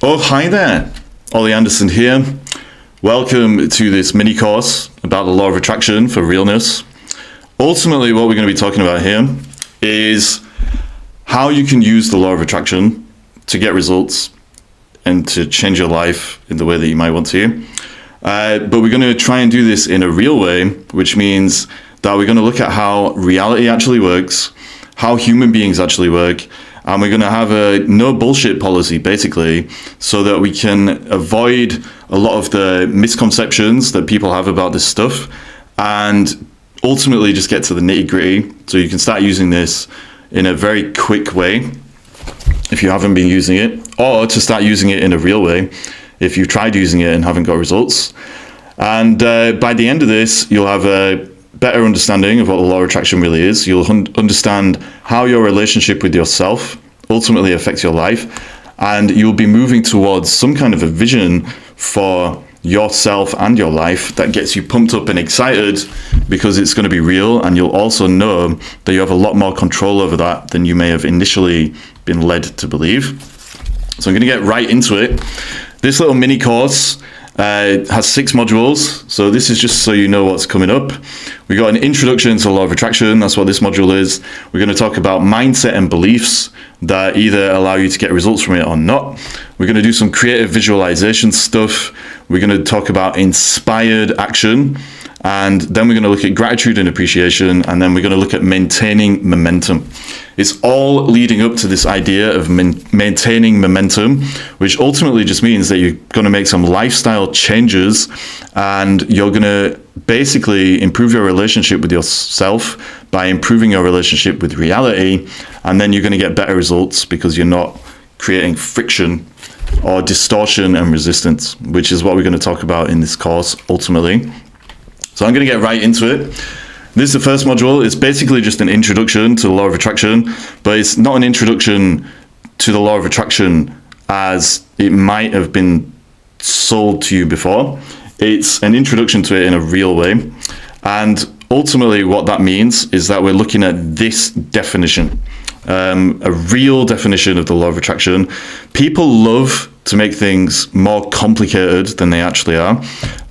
Oh, hi there. Ollie Anderson here. Welcome to this mini course about the law of attraction for realness. Ultimately, what we're going to be talking about here is how you can use the law of attraction to get results and to change your life in the way that you might want to. But we're going to try and do this in a real way, which means that we're going to look at how reality actually works, how human beings actually work, and we're going to have a no bullshit policy, basically, so that we can avoid a lot of the misconceptions that people have about this stuff and ultimately just get to the nitty gritty so you can start using this in a very quick way if you haven't been using it, or to start using it in a real way if you've tried using it and haven't got results. And by the end of this, you'll have a better understanding of what the law of attraction really is. You'll understand how your relationship with yourself ultimately affects your life, and you'll be moving towards some kind of a vision for yourself and your life that gets you pumped up and excited because it's going to be real, and you'll also know that you have a lot more control over that than you may have initially been led to believe. So I'm going to get right into it. This little mini course has 6 modules, so this is just so you know what's coming up. We got an introduction to the law of attraction. That's what this module is. We're going to talk about mindset and beliefs that either allow you to get results from it or not. We're going to do some creative visualization stuff. We're going to talk about inspired action, and then we're going to look at gratitude and appreciation, and then we're going to look at maintaining momentum. It's all leading up to this idea of maintaining momentum, which ultimately just means that you're going to make some lifestyle changes, and you're going to basically improve your relationship with yourself by improving your relationship with reality, and then you're going to get better results because you're not creating friction or distortion and resistance, which is what we're going to talk about in this course ultimately. So I'm going to get right into it. This is the first module. It's basically just an introduction to the law of attraction, but it's not an introduction to the law of attraction as it might have been sold to you before. It's an introduction to it in a real way. And ultimately what that means is that we're looking at this definition, a real definition of the law of attraction. People love to make things more complicated than they actually are.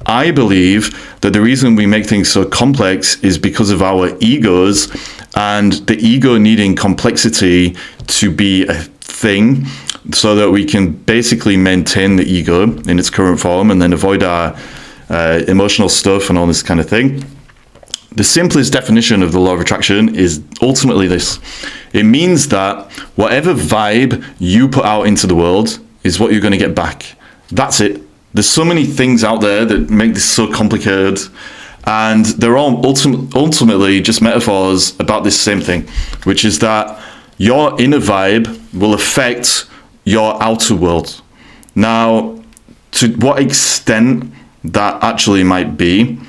I believe that the reason we make things so complex is because of our egos, and the ego needing complexity to be a thing so that we can basically maintain the ego in its current form and then avoid our emotional stuff and all this kind of thing. The simplest definition of the law of attraction is ultimately this. It means that whatever vibe you put out into the world is what you're going to get back. That's it. There's so many things out there that make this so complicated, and they're all ultimately just metaphors about this same thing, which is that your inner vibe will affect your outer world. Now, to what extent that actually might be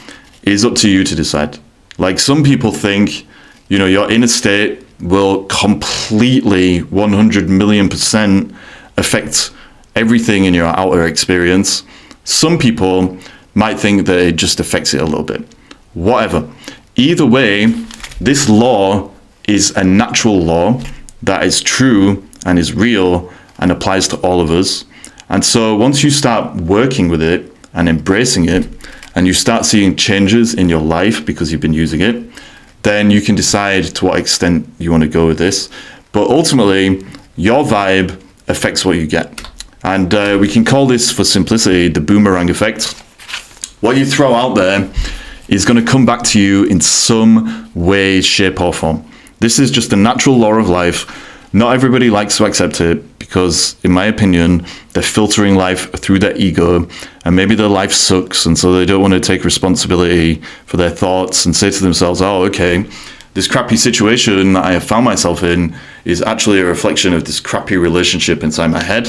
is up to you to decide. Like, some people think, your inner state will completely 100 million% affect everything in your outer experience. Some people might think that it just affects it a little bit. Whatever. Either way, this law is a natural law that is true and is real and applies to all of us. And so once you start working with it and embracing it, and you start seeing changes in your life because you've been using it, then you can decide to what extent you want to go with this. But ultimately, your vibe affects what you get. And we can call this, for simplicity, the boomerang effect. What you throw out there is going to come back to you in some way, shape, or form. This is just a natural law of life. Not everybody likes to accept it because, in my opinion, they're filtering life through their ego, and maybe their life sucks, and so they don't want to take responsibility for their thoughts and say to themselves, oh, okay, this crappy situation that I have found myself in is actually a reflection of this crappy relationship inside my head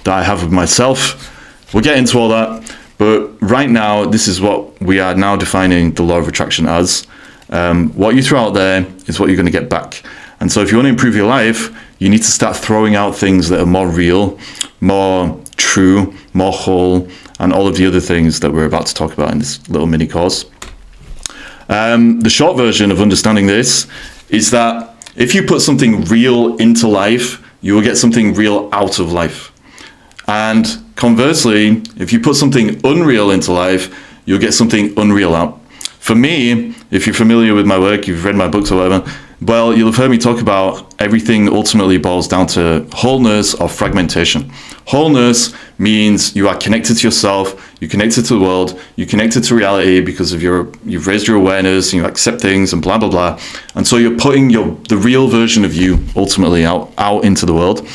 that I have with myself. We'll get into all that, but right now, this is what we are now defining the law of attraction as. What you throw out there is what you're going to get back. And so if you want to improve your life, you need to start throwing out things that are more real, more true, more whole, and all of the other things that we're about to talk about in this little mini course. The short version of understanding this is that if you put something real into life, you will get something real out of life. And conversely, if you put something unreal into life, you'll get something unreal out. For me, if you're familiar with my work, you've read my books or whatever, well, you'll have heard me talk about everything ultimately boils down to wholeness or fragmentation. Wholeness means you are connected to yourself, you're connected to the world, you're connected to reality because of you've raised your awareness and you accept things and blah, blah, blah. And so you're putting the real version of you ultimately out into the world.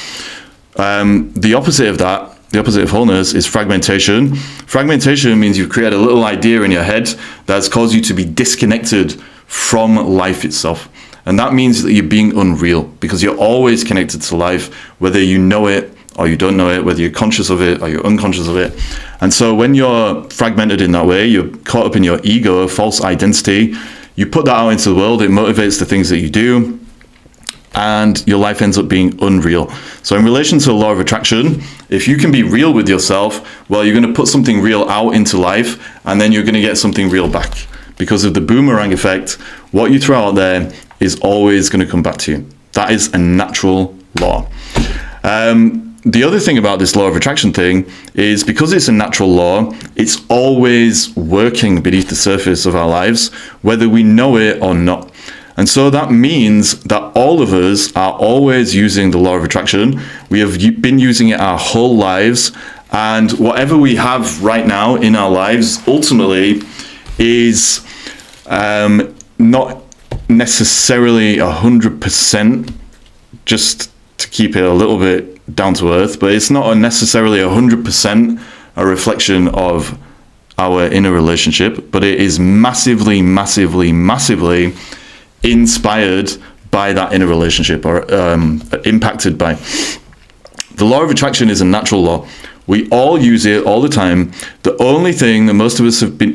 The opposite of that, the opposite of wholeness, is fragmentation. Fragmentation means you've created a little idea in your head that's caused you to be disconnected from life itself. And that means that you're being unreal because you're always connected to life, whether you know it or you don't know it, whether you're conscious of it or you're unconscious of it. And so when you're fragmented in that way, you're caught up in your ego, false identity, you put that out into the world, it motivates the things that you do, and your life ends up being unreal. So in relation to the law of attraction, if you can be real with yourself, well, you're going to put something real out into life, and then you're going to get something real back. Because of the boomerang effect, what you throw out there is always going to come back to you. That is a natural law. The other thing about this law of attraction thing is because it's a natural law, it's always working beneath the surface of our lives, whether we know it or not. And so that means that all of us are always using the law of attraction. We have been using it our whole lives. And whatever we have right now in our lives ultimately is not necessarily 100%, just to keep it a little bit down to earth, but it's not necessarily 100% a reflection of our inner relationship, but it is massively, massively, massively inspired by that inner relationship or impacted by. The law of attraction is a natural law. We all use it all the time. The only thing that most of us have been,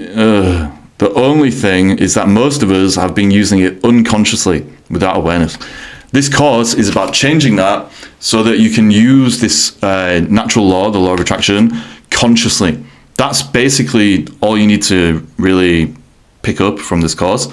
the only thing is that most of us have been using it unconsciously without awareness. This course is about changing that so that you can use this natural law, the law of attraction, consciously. That's basically all you need to really pick up from this course.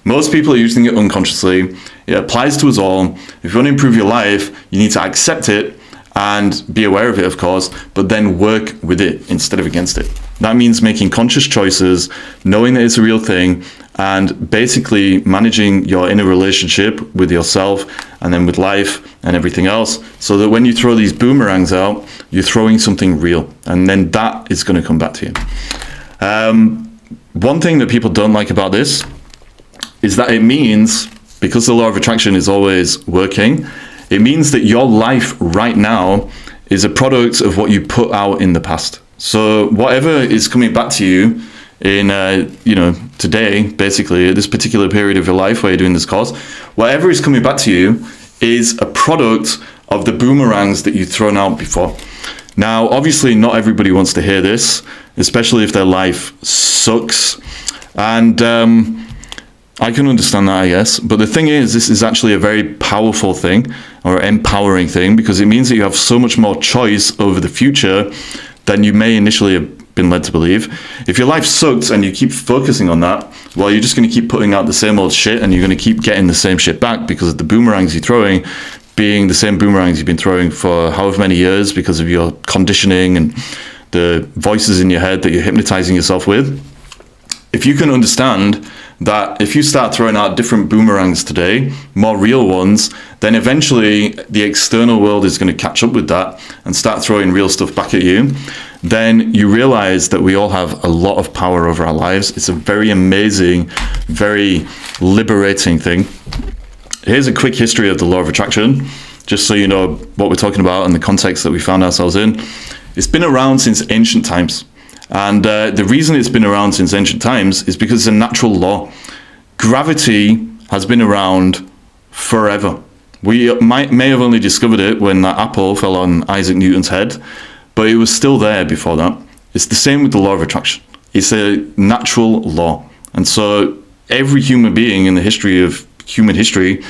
Most people are using it unconsciously. It applies to us all. If you want to improve your life, you need to accept it and be aware of it, of course, but then work with it instead of against it. That means making conscious choices, knowing that it's a real thing, and basically managing your inner relationship with yourself and then with life and everything else, so that when you throw these boomerangs out, you're throwing something real, and then that is going to come back to you. One thing that people don't like about this is that it means, because the law of attraction is always working, it means that your life right now is a product of what you put out in the past. So whatever is coming back to you in, today, basically, at this particular period of your life where you're doing this course, whatever is coming back to you is a product of the boomerangs that you've thrown out before. Now, obviously, not everybody wants to hear this, especially if their life sucks. And I can understand that, I guess. But the thing is, this is actually a very powerful thing or empowering thing, because it means that you have so much more choice over the future than you may initially have been led to believe. If your life sucks and you keep focusing on that, well, you're just going to keep putting out the same old shit, and you're going to keep getting the same shit back, because of the boomerangs you're throwing being the same boomerangs you've been throwing for however many years because of your conditioning and the voices in your head that you're hypnotizing yourself with. If you can understand that if you start throwing out different boomerangs today, more real ones, then eventually the external world is going to catch up with that and start throwing real stuff back at you, then you realize that we all have a lot of power over our lives. It's a very amazing, very liberating thing. Here's a quick history of the law of attraction, just so you know what we're talking about and the context that we found ourselves in. It's been around since ancient times. And the reason it's been around since ancient times is because it's a natural law. Gravity has been around forever. We may have only discovered it when that apple fell on Isaac Newton's head, but it was still there before that. It's the same with the law of attraction. It's a natural law. And so every human being in the history of human history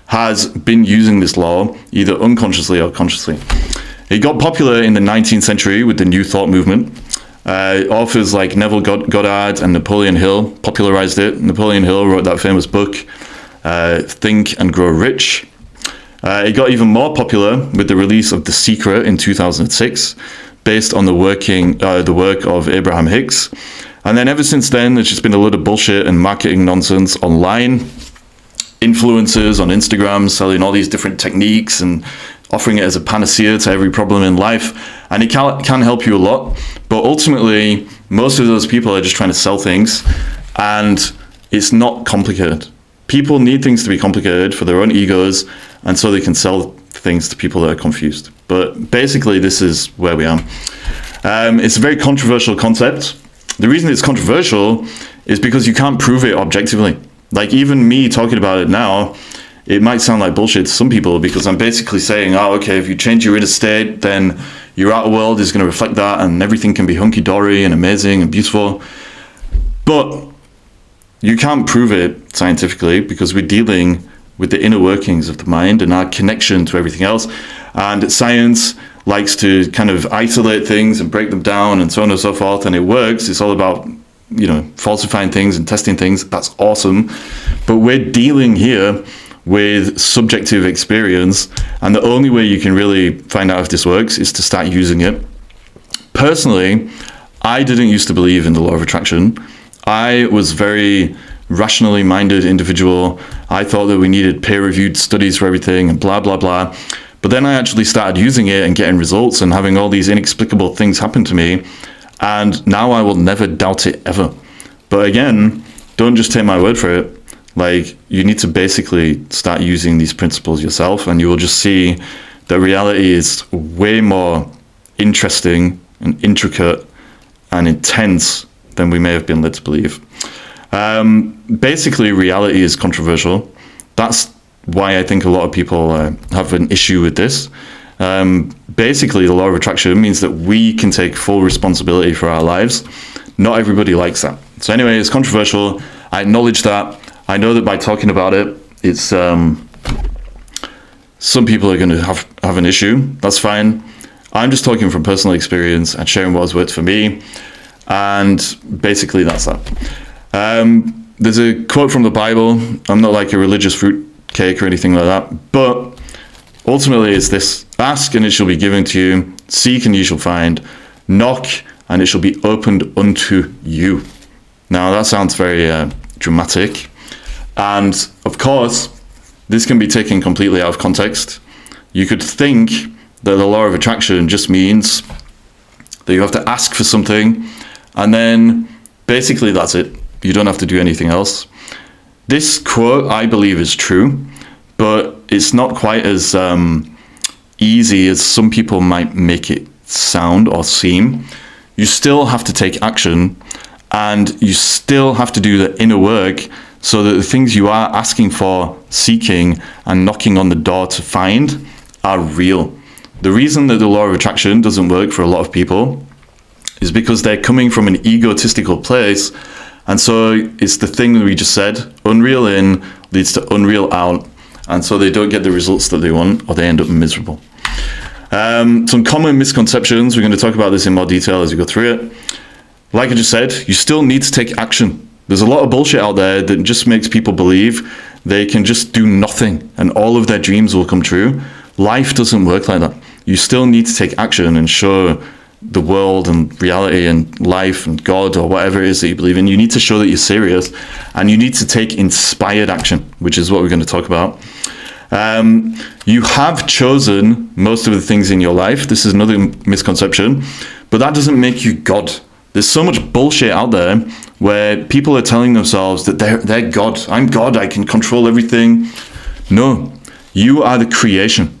has been using this law, either unconsciously or consciously. It got popular in the 19th century with the New Thought movement. Authors like Neville Goddard and Napoleon Hill popularized it. Napoleon Hill wrote that famous book, Think and Grow Rich. It got even more popular with the release of The Secret in 2006. based on the work of Abraham Hicks. And then ever since then, there's just been a load of bullshit and marketing nonsense online. Influencers on Instagram selling all these different techniques and offering it as a panacea to every problem in life. And it can help you a lot. But ultimately, most of those people are just trying to sell things. And it's not complicated. People need things to be complicated for their own egos, and so they can sell things to people that are confused. But basically, this is where we are. It's a very controversial concept. The reason it's controversial is because you can't prove it objectively. Like, even me talking about it now, it might sound like bullshit to some people, because I'm basically saying, oh, okay, if you change your inner state, then your outer world is going to reflect that, and everything can be hunky-dory and amazing and beautiful. But you can't prove it scientifically, because we're dealing with the inner workings of the mind and our connection to everything else. And science likes to kind of isolate things and break them down and so on and so forth, and it works. It's all about, you know, falsifying things and testing things. That's awesome. But we're dealing here with subjective experience, and the only way you can really find out if this works is to start using it. Personally, I didn't used to believe in the law of attraction. I was very rationally minded individual. I thought that we needed peer-reviewed studies for everything and blah, blah, blah. But then I actually started using it and getting results and having all these inexplicable things happen to me. And now I will never doubt it ever. But again, don't just take my word for it. Like, you need to basically start using these principles yourself, and you will just see that reality is way more interesting and intricate and intense than we may have been led to believe. Basically, reality is controversial. That's why I think a lot of people have an issue with this. Basically, the law of attraction means that we can take full responsibility for our lives. Not everybody likes that. So anyway, it's controversial. I acknowledge that. I know that by talking about it, it's some people are going to have an issue. That's fine. I'm just talking from personal experience and sharing what has worked for me. And basically, that's that. There's a quote from the Bible. I'm not like a religious fruit cake or anything like that. But ultimately, it's this: ask and it shall be given to you. Seek and you shall find. Knock and it shall be opened unto you. Now, that sounds very dramatic. And of course, this can be taken completely out of context. You could think that the law of attraction just means that you have to ask for something, and then basically that's it. You don't have to do anything else. This quote, I believe, is true, but it's not quite as easy as some people might make it sound or seem. You still have to take action, and you still have to do the inner work so that the things you are asking for, seeking, and knocking on the door to find are real. The reason that the law of attraction doesn't work for a lot of people is because they're coming from an egotistical place. And so it's the thing that we just said: unreal in leads to unreal out. And so they don't get the results that they want, or they end up miserable. Some common misconceptions. We're going to talk about this in more detail as we go through it. Like I just said, you still need to take action. There's a lot of bullshit out there that just makes people believe they can just do nothing and all of their dreams will come true. Life doesn't work like that. You still need to take action and show the world and reality and life and God or whatever it is that you believe in. You need to show that you're serious, and you need to take inspired action, which is what we're going to talk about. You have chosen most of the things in your life. This is another misconception, but that doesn't make you God. There's so much bullshit out there where people are telling themselves that they're God. I'm God, I can control everything. No, you are the creation.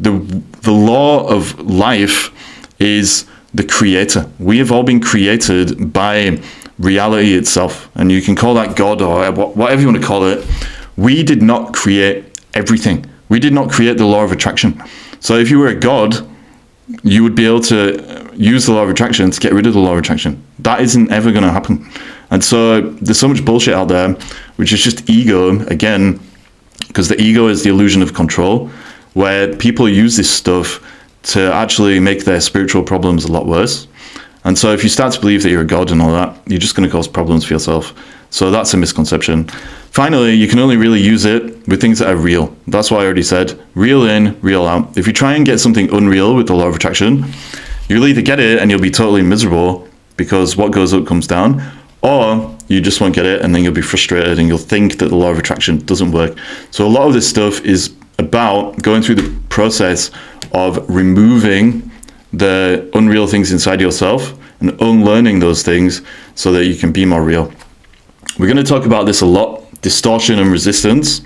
The law of life is the creator. We have all been created by reality itself, and you can call that God or whatever you want to call it. We did not create everything. We did not create the law of attraction. So if you were a God, you would be able to use the law of attraction to get rid of the law of attraction. That isn't ever going to happen. And so there's so much bullshit out there, which is just ego, again, because the ego is the illusion of control, where people use this stuff to actually make their spiritual problems a lot worse. And so if you start to believe that you're a God and all that, you're just going to cause problems for yourself. So that's a misconception. Finally, you can only really use it with things that are real. That's what I already said. Real in, real out. If you try and get something unreal with the law of attraction, You'll either get it and you'll be totally miserable because what goes up comes down, or you just won't get it and then you'll be frustrated and you'll think that the law of attraction doesn't work. So a lot of this stuff is about going through the process of removing the unreal things inside yourself and unlearning those things so that you can be more real. We're going to talk about this a lot, distortion and resistance,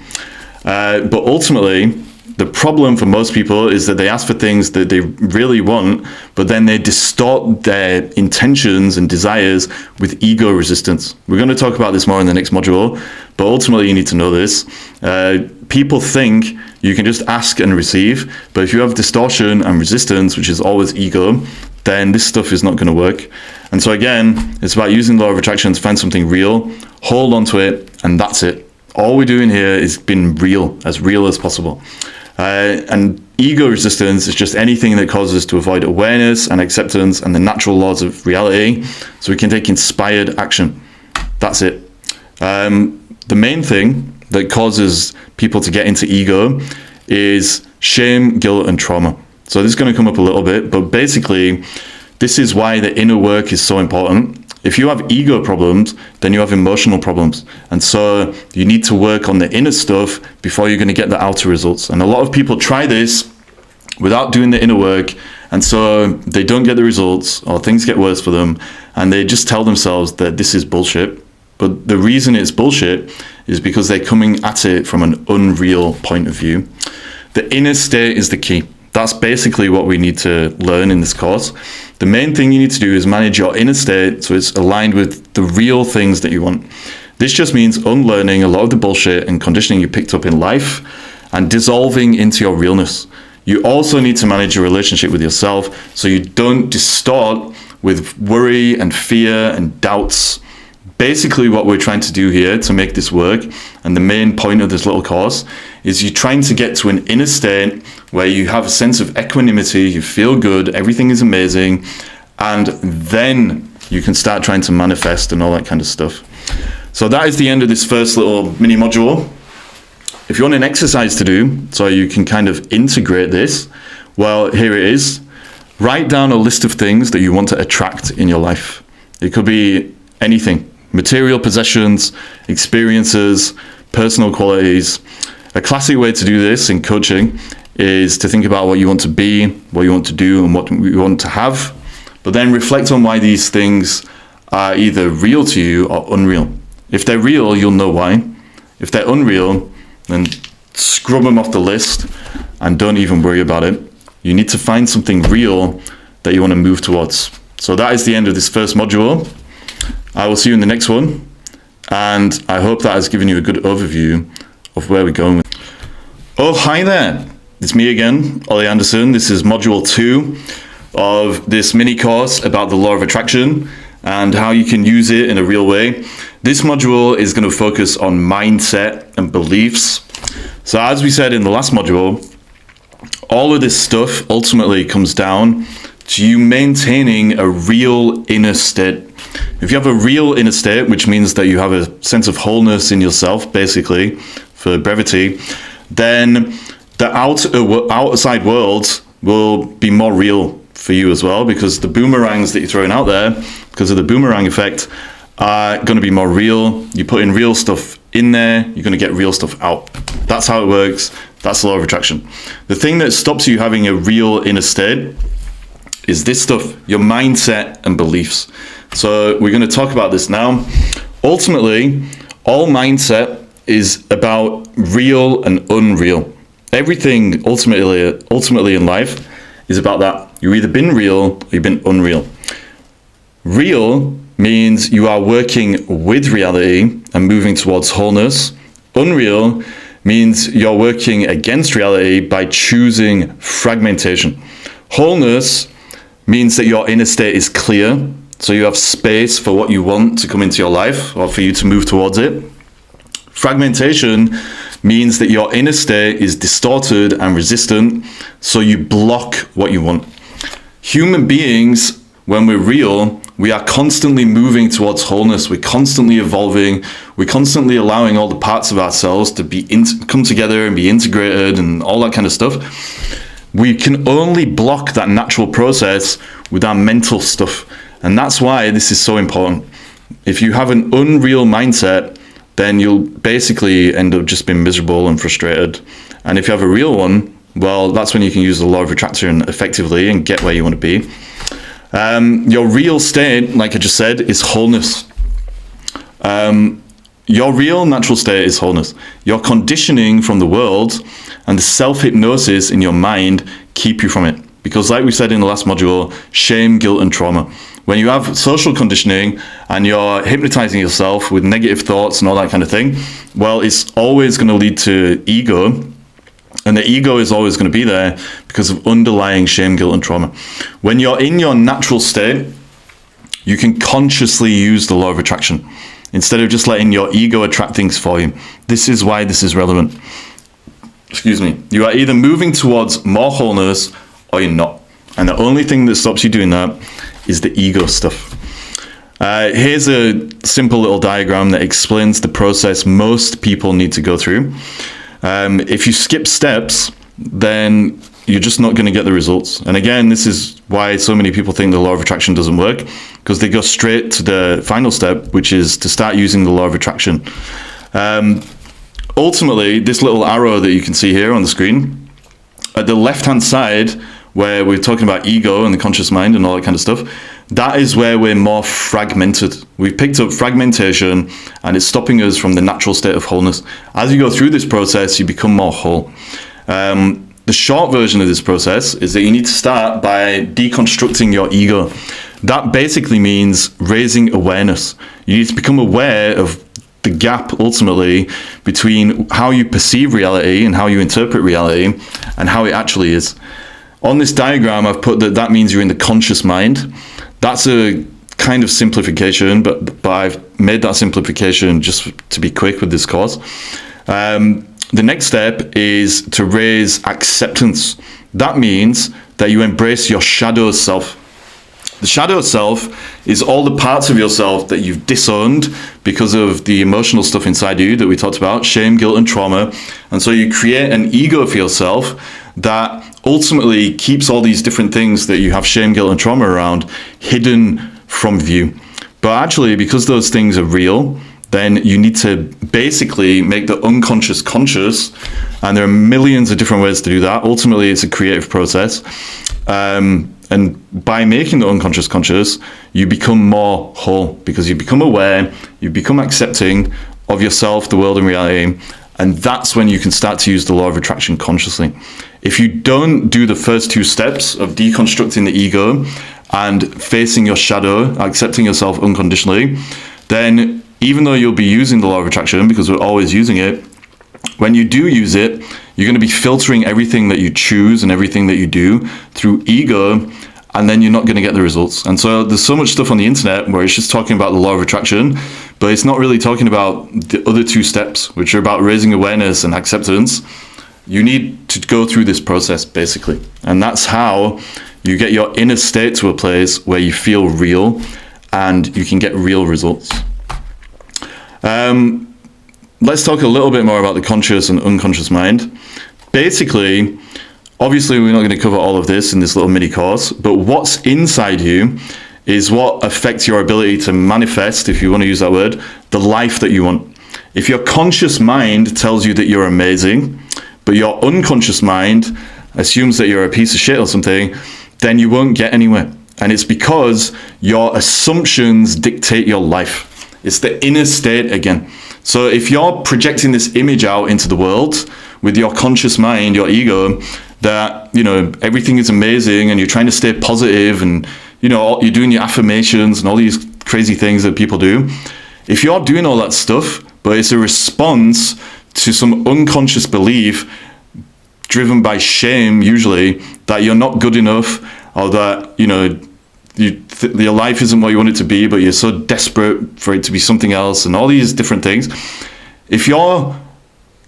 but ultimately the problem for most people is that they ask for things that they really want, but then they distort their intentions and desires with ego resistance. We're going to talk about this more in the next module, but ultimately you need to know this. People think you can just ask and receive, but if you have distortion and resistance, which is always ego, then this stuff is not going to work. And so again, it's about using the law of attraction to find something real, hold on to it, and that's it. All we're doing here is being real as possible. And ego resistance is just anything that causes us to avoid awareness and acceptance and the natural laws of reality so we can take inspired action. That's it. The main thing that causes people to get into ego is shame, guilt, and trauma. So this is going to come up a little bit, but basically, this is why the inner work is so important. If you have ego problems, then you have emotional problems. And so you need to work on the inner stuff before you're going to get the outer results. And a lot of people try this without doing the inner work. And so they don't get the results or things get worse for them. And they just tell themselves that this is bullshit. But the reason it's bullshit is because they're coming at it from an unreal point of view. The inner state is the key. That's basically what we need to learn in this course. The main thing you need to do is manage your inner state so it's aligned with the real things that you want. This just means unlearning a lot of the bullshit and conditioning you picked up in life and dissolving into your realness. You also need to manage your relationship with yourself so you don't distort with worry and fear and doubts. Basically what we're trying to do here to make this work, and the main point of this little course, is you're trying to get to an inner state where you have a sense of equanimity, you feel good, everything is amazing, and then you can start trying to manifest and all that kind of stuff. So that is the end of this first little mini module. If you want an exercise to do, so you can kind of integrate this, well, here it is. Write down a list of things that you want to attract in your life. It could be anything. Material possessions, experiences, personal qualities. A classic way to do this in coaching is to think about what you want to be, what you want to do, and what you want to have, but then reflect on why these things are either real to you or unreal. If they're real, you'll know why. If they're unreal, then scrub them off the list and don't even worry about it. You need to find something real that you want to move towards. So that is the end of this first module. I will see you in the next one, and I hope that has given you a good overview of where we're going with. Oh, hi there. It's me again, Ollie Anderson. This is module 2 of this mini course about the law of attraction and how you can use it in a real way. This module is going to focus on mindset and beliefs. So as we said in the last module, all of this stuff ultimately comes down to you maintaining a real inner state. If you have a real inner state, which means that you have a sense of wholeness in yourself, basically, for brevity, then the outside world will be more real for you as well, because the boomerangs that you're throwing out there, because of the boomerang effect, are going to be more real. You put in real stuff in there, you're going to get real stuff out. That's how it works. That's the law of attraction. The thing that stops you having a real inner state is this stuff, your mindset and beliefs. So we're going to talk about this now. Ultimately, all mindset is about real and unreal. Everything ultimately in life is about that. You've either been real or you've been unreal. Real means you are working with reality and moving towards wholeness. Unreal means you're working against reality by choosing fragmentation. Wholeness means that your inner state is clear, so you have space for what you want to come into your life or for you to move towards it. Fragmentation means that your inner state is distorted and resistant, so you block what you want. Human beings, when we're real, we are constantly moving towards wholeness. We're constantly evolving. We're constantly allowing all the parts of ourselves to come together and be integrated and all that kind of stuff. We can only block that natural process with our mental stuff. And that's why this is so important. If you have an unreal mindset, then you'll basically end up just being miserable and frustrated. And if you have a real one, well, that's when you can use the law of attraction effectively and get where you want to be. Your real state, like I just said, is wholeness. Your real natural state is wholeness. Your conditioning from the world and the self-hypnosis in your mind keep you from it. Because like we said in the last module, shame, guilt, and trauma. When you have social conditioning and you're hypnotizing yourself with negative thoughts and all that kind of thing, well, it's always going to lead to ego. And the ego is always going to be there because of underlying shame, guilt, and trauma. When you're in your natural state, you can consciously use the law of attraction instead of just letting your ego attract things for you. This is why this is relevant. Excuse me. You are either moving towards more wholeness or you're not. And the only thing that stops you doing that is the ego stuff. Here's a simple little diagram that explains the process most people need to go through. If you skip steps, then you're just not going to get the results. And again, this is why so many people think the law of attraction doesn't work, because they go straight to the final step, which is to start using the law of attraction. Ultimately, this little arrow that you can see here on the screen, at the left-hand side, where we're talking about ego and the conscious mind and all that kind of stuff, that is where we're more fragmented. We've picked up fragmentation and it's stopping us from the natural state of wholeness. As you go through this process, you become more whole. The short version of this process is that you need to start by deconstructing your ego. That basically means raising awareness. You need to become aware of the gap ultimately between how you perceive reality and how you interpret reality and how it actually is. On this diagram, I've put that means you're in the conscious mind. That's a kind of simplification, but I've made that simplification just to be quick with this course. The next step is to raise acceptance. That means that you embrace your shadow self. The shadow self is all the parts of yourself that you've disowned because of the emotional stuff inside you that we talked about, shame, guilt, and trauma. And so you create an ego for yourself that ultimately keeps all these different things that you have shame, guilt, and trauma around hidden from view. But actually, because those things are real, then you need to basically make the unconscious conscious. And there are millions of different ways to do that. Ultimately, it's a creative process. And by making the unconscious conscious, you become more whole because you become aware, you become accepting of yourself, the world, and reality. And that's when you can start to use the law of attraction consciously. If you don't do the first two steps of deconstructing the ego and facing your shadow, accepting yourself unconditionally, then even though you'll be using the law of attraction, because we're always using it, when you do use it, you're going to be filtering everything that you choose and everything that you do through ego, and then you're not going to get the results. And so there's so much stuff on the internet where it's just talking about the law of attraction, but it's not really talking about the other two steps, which are about raising awareness and acceptance. You need to go through this process, basically. And that's how you get your inner state to a place where you feel real and you can get real results. Let's talk a little bit more about the conscious and unconscious mind. Basically, obviously, we're not going to cover all of this in this little mini course, but what's inside you is what affects your ability to manifest, if you want to use that word, the life that you want. If your conscious mind tells you that you're amazing, but your unconscious mind assumes that you're a piece of shit or something, then you won't get anywhere. And it's because your assumptions dictate your life. It's the inner state again. So if you're projecting this image out into the world with your conscious mind, your ego, that, you know, everything is amazing and you're trying to stay positive and, you know, you're doing your affirmations and all these crazy things that people do. If you're doing all that stuff, but it's a response to some unconscious belief driven by shame, usually, that you're not good enough or that, you know, your life isn't what you want it to be, but you're so desperate for it to be something else and all these different things. If you're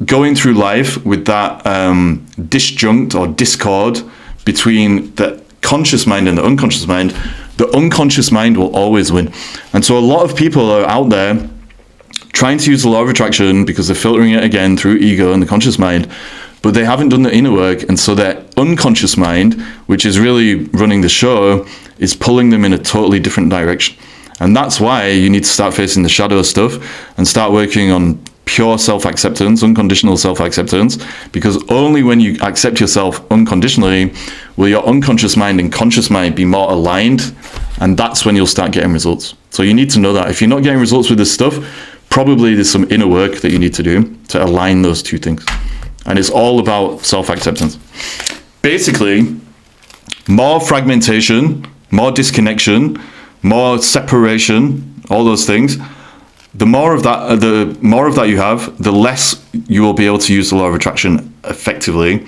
going through life with that disjunct or discord between the conscious mind and the unconscious mind will always win. And so a lot of people are out there trying to use the law of attraction because they're filtering it again through ego and the conscious mind, but they haven't done the inner work, and so their unconscious mind, which is really running the show, is pulling them in a totally different direction. And that's why you need to start facing the shadow stuff and start working on pure self-acceptance, unconditional self-acceptance, because only when you accept yourself unconditionally will your unconscious mind and conscious mind be more aligned, and that's when you'll start getting results. So you need to know that. If you're not getting results with this stuff, probably there's some inner work that you need to do to align those two things. And it's all about self-acceptance. Basically, more fragmentation, more disconnection, more separation, all those things, the more of that you have, the less you will be able to use the law of attraction effectively.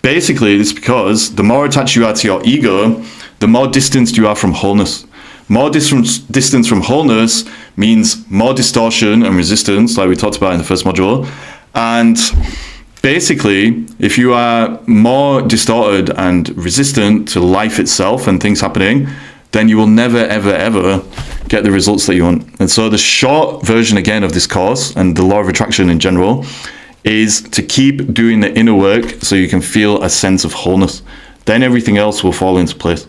Basically, it's because the more attached you are to your ego, the more distanced you are from wholeness. More distance from wholeness means more distortion and resistance, like we talked about in the first module. And basically, if you are more distorted and resistant to life itself and things happening, then you will never, ever, ever get the results that you want. And so the short version, again, of this course and the law of attraction in general is to keep doing the inner work so you can feel a sense of wholeness. Then everything else will fall into place.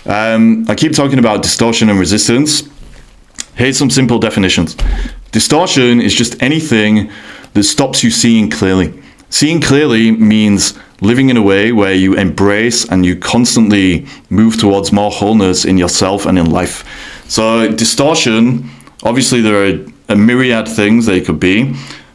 I keep talking about distortion and resistance. Here's some simple definitions. Distortion is just anything that stops you seeing clearly. Seeing clearly means living in a way where you embrace and you constantly move towards more wholeness in yourself and in life. So distortion, obviously there are a myriad things they could be,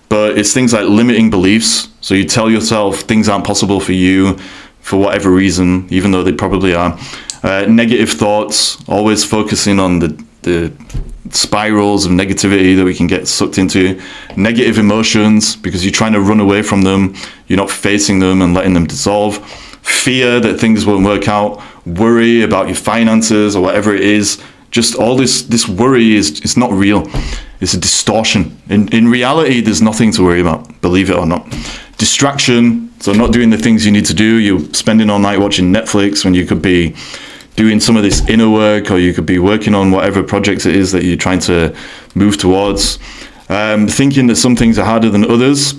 but it's things like limiting beliefs. So you tell yourself things aren't possible for you for whatever reason, even though they probably are. Negative thoughts, always focusing on the spirals of negativity that we can get sucked into. Negative emotions, because you're trying to run away from them, you're not facing them and letting them dissolve. Fear that things won't work out. Worry about your finances or whatever it is. Just all this worry is not real. It's a distortion. In reality, there's nothing to worry about, believe it or not. Distraction, so not doing the things you need to do. You're spending all night watching Netflix when you could be doing some of this inner work, or you could be working on whatever projects it is that you're trying to move towards. Thinking that some things are harder than others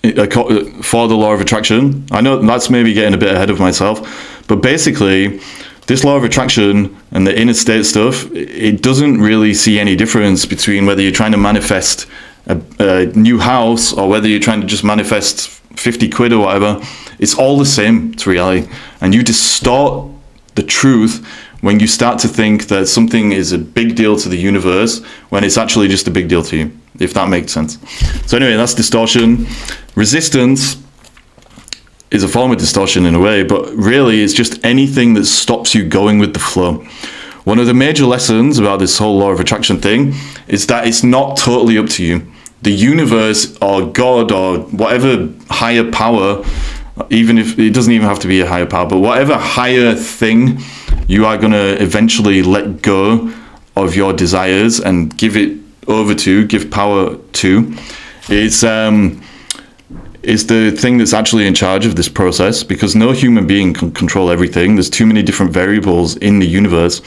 for the law of attraction. I know that's maybe getting a bit ahead of myself, but basically this law of attraction and the inner state stuff, it doesn't really see any difference between whether you're trying to manifest a new house or whether you're trying to just manifest 50 quid or whatever. It's all the same to reality, and you distort the truth when you start to think that something is a big deal to the universe when it's actually just a big deal to you, if that makes sense. So anyway, that's distortion. Resistance is a form of distortion in a way, but really it's just anything that stops you going with the flow. One of the major lessons about this whole law of attraction thing is that it's not totally up to you. The universe or God or whatever higher power, even if it doesn't even have to be a higher power, but whatever higher thing you are going to eventually let go of your desires and give it over to, give power to, is the thing that's actually in charge of this process, because no human being can control everything. There's too many different variables in the universe.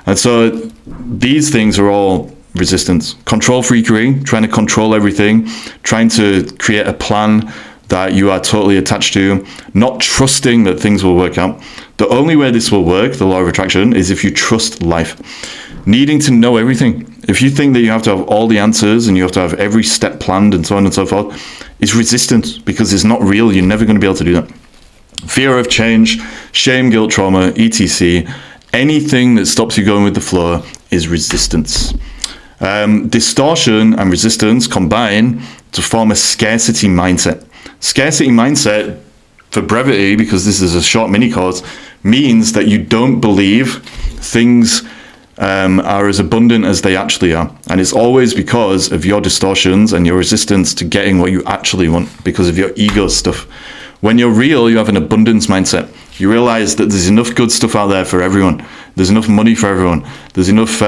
And so these things are all resistance. Control freakery, trying to control everything, trying to create a plan that you are totally attached to, not trusting that things will work out. The only way this will work, the law of attraction, is if you trust life. Needing to know everything. If you think that you have to have all the answers and you have to have every step planned and so on and so forth, it's resistance, because it's not real. You're never going to be able to do that. Fear of change, shame, guilt, trauma, etc. Anything that stops you going with the flow is resistance. Distortion and resistance combine to form a scarcity mindset. Scarcity mindset, for brevity, because this is a short mini course, means that you don't believe things are as abundant as they actually are. And it's always because of your distortions and your resistance to getting what you actually want, because of your ego stuff. When you're real, you have an abundance mindset. You realize that there's enough good stuff out there for everyone. There's enough money for everyone. There's enough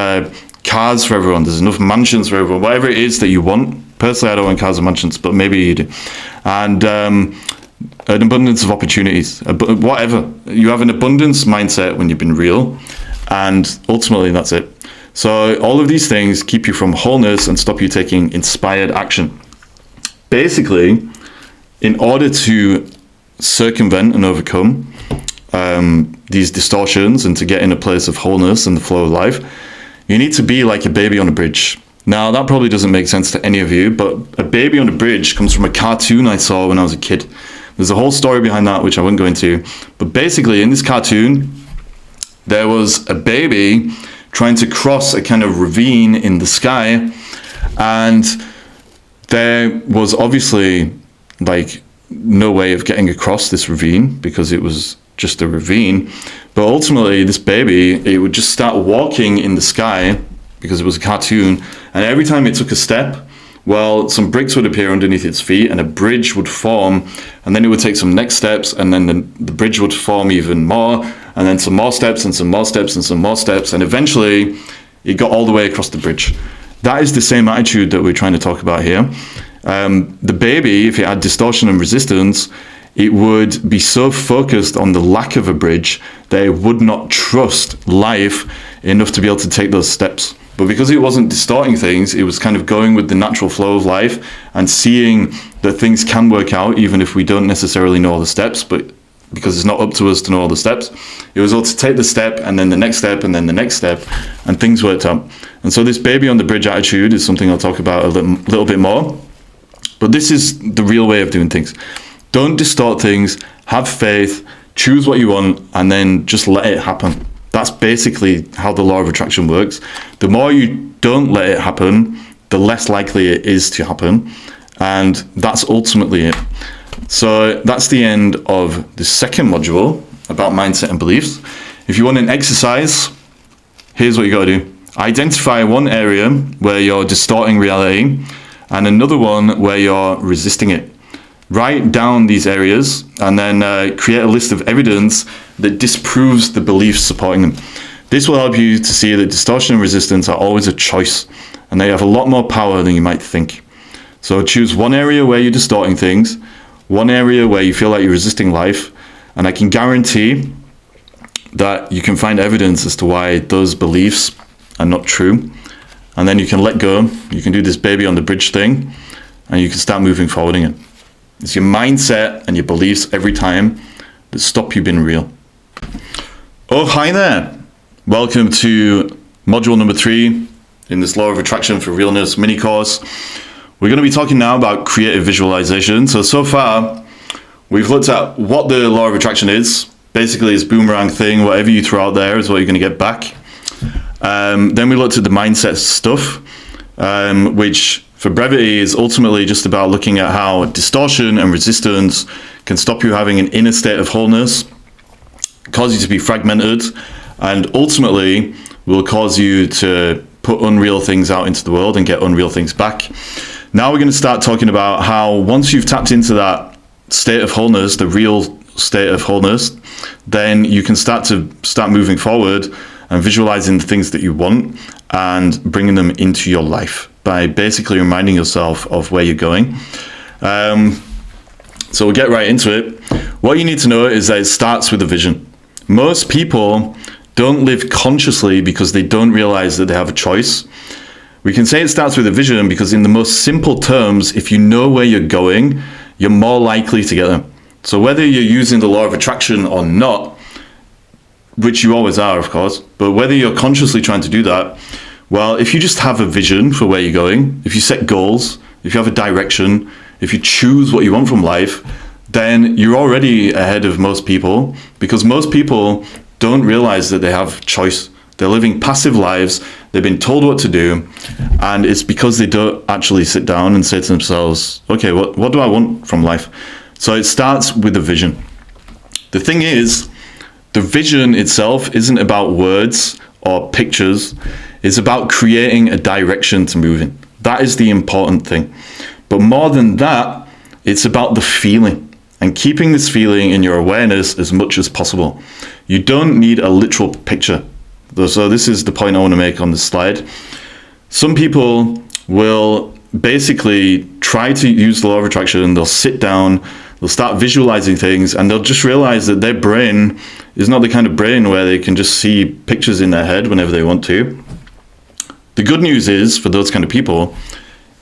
cars for everyone. There's enough mansions for everyone. Whatever it is that you want. Personally, I don't want cars and mansions, but maybe you do. And an abundance of opportunities. Whatever. You have an abundance mindset when you've been real. And ultimately, that's it. So all of these things keep you from wholeness and stop you taking inspired action. Basically, in order to circumvent and overcome these distortions and to get in a place of wholeness and the flow of life, you need to be like a baby on a bridge. Now, that probably doesn't make sense to any of you, but a baby on a bridge comes from a cartoon I saw when I was a kid. There's a whole story behind that, which I won't go into. But basically, in this cartoon, there was a baby trying to cross a kind of ravine in the sky, and there was obviously like no way of getting across this ravine because it was just a ravine. But ultimately, this baby, it would just start walking in the sky because it was a cartoon, and every time it took a step, well, some bricks would appear underneath its feet and a bridge would form, and then it would take some next steps, and then the bridge would form even more, and then some more steps and some more steps and some more steps, and eventually it got all the way across the bridge. That is the same attitude that we're trying to talk about here. The baby, if it had distortion and resistance, it would be so focused on the lack of a bridge that it would not trust life enough to be able to take those steps. But because it wasn't distorting things, it was kind of going with the natural flow of life and seeing that things can work out even if we don't necessarily know all the steps, but because it's not up to us to know all the steps, it was able to take the step and then the next step and then the next step, and things worked out. And so this baby on the bridge attitude is something I'll talk about a little bit more, but this is the real way of doing things. Don't distort things, have faith, choose what you want, and then just let it happen. That's basically how the law of attraction works. The more you don't let it happen, the less likely it is to happen. And that's ultimately it. So that's the end of the second module about mindset and beliefs. If you want an exercise, here's what you got to do. Identify one area where you're distorting reality and another one where you're resisting it. Write down these areas and then create a list of evidence that disproves the beliefs supporting them. This will help you to see that distortion and resistance are always a choice, and they have a lot more power than you might think. So choose one area where you're distorting things, one area where you feel like you're resisting life, and I can guarantee that you can find evidence as to why those beliefs are not true. And then you can let go, you can do this baby on the bridge thing, and you can start moving forward again. It's your mindset and your beliefs every time that stop you being real. Oh, hi there. Welcome to module number 3 in this Law of Attraction for Realness mini course. We're going to be talking now about creative visualization. So far, we've looked at what the Law of Attraction is. Basically, it's boomerang thing. Whatever you throw out there is what you're going to get back. Then we looked at the mindset stuff, which for brevity is ultimately just about looking at how distortion and resistance can stop you having an inner state of wholeness, cause you to be fragmented, and ultimately will cause you to put unreal things out into the world and get unreal things back. Now we're going to start talking about how once you've tapped into that state of wholeness, the real state of wholeness, then you can start moving forward and visualizing the things that you want and bringing them into your life by basically reminding yourself of where you're going. So we'll get right into it. What you need to know is that it starts with a vision. Most people don't live consciously because they don't realize that they have a choice. We can say it starts with a vision because in the most simple terms, if you know where you're going, you're more likely to get there. So whether you're using the law of attraction or not, which you always are, of course, but whether you're consciously trying to do that, well, if you just have a vision for where you're going, if you set goals, if you have a direction, if you choose what you want from life, then you're already ahead of most people, because most people don't realize that they have choice. They're living passive lives, they've been told what to do, and it's because they don't actually sit down and say to themselves, okay, what do I want from life? So it starts with a vision. The thing is, the vision itself isn't about words or pictures. It's about creating a direction to move in. That is the important thing. But more than that, it's about the feeling and keeping this feeling in your awareness as much as possible. You don't need a literal picture. So this is the point I want to make on this slide. Some people will basically try to use the law of attraction. They'll sit down, they'll start visualizing things, and they'll just realize that their brain is not the kind of brain where they can just see pictures in their head whenever they want to. The good news is, for those kind of people,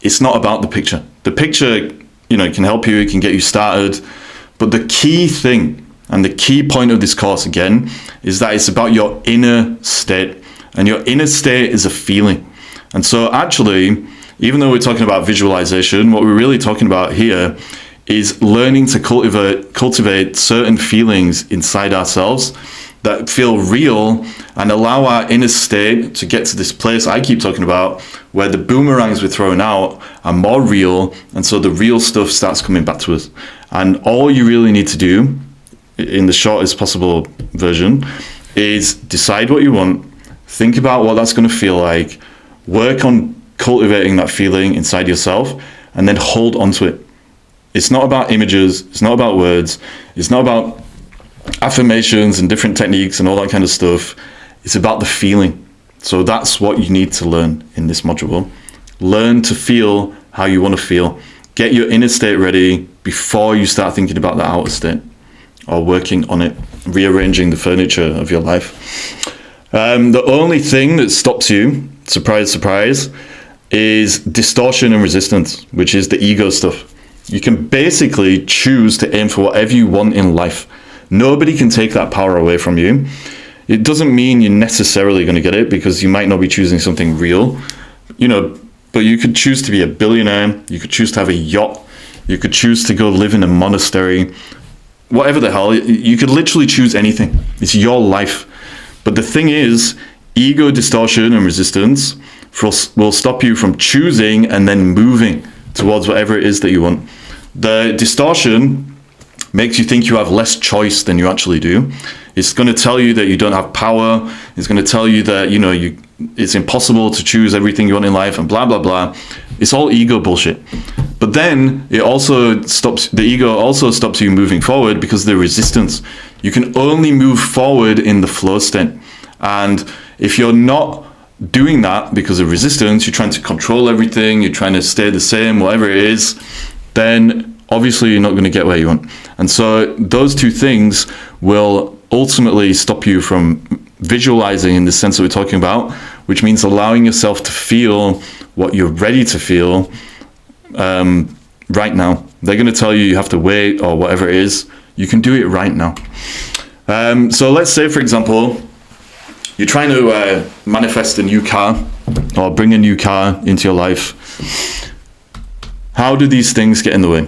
it's not about the picture. The picture it can help you, it can get you started. But the key thing and the key point of this course, again, is that it's about your inner state. And your inner state is a feeling. And so actually, even though we're talking about visualization, what we're really talking about here is learning to cultivate certain feelings inside ourselves that feel real and allow our inner state to get to this place I keep talking about, where the boomerangs we're throwing out are more real, and so the real stuff starts coming back to us. And all you really need to do, in the shortest possible version, is decide what you want, think about what that's going to feel like, work on cultivating that feeling inside yourself, and then hold on to it. It's not about images, it's not about words, it's not about affirmations and different techniques and all that kind of stuff. It's about the feeling. So that's what you need to learn in this module. Learn to feel how you want to feel. Get your inner state ready before you start thinking about the outer state or working on it, rearranging the furniture of your life. The only thing that stops you, surprise, surprise, is distortion and resistance, which is the ego stuff. You can basically choose to aim for whatever you want in life. Nobody can take that power away from you. It doesn't mean you're necessarily going to get it, because you might not be choosing something real, but you could choose to be a billionaire, you could choose to have a yacht, you could choose to go live in a monastery, whatever the hell, you could literally choose anything. It's your life. But the thing is, ego distortion and resistance will stop you from choosing and then moving towards whatever it is that you want. The distortion makes you think you have less choice than you actually do. It's going to tell you that you don't have power. It's going to tell you that it's impossible to choose everything you want in life and blah blah blah. It's all ego bullshit. But then the ego also stops you moving forward because of the resistance. You can only move forward in the flow state. And if you're not doing that because of resistance, you're trying to control everything, you're trying to stay the same, whatever it is, then obviously you're not going to get where you want. And so those two things will ultimately stop you from visualizing in the sense that we're talking about, which means allowing yourself to feel what you're ready to feel right now. They're going to tell you have to wait or whatever it is. You can do it right now. So let's say, for example, you're trying to manifest a new car or bring a new car into your life. How do these things get in the way?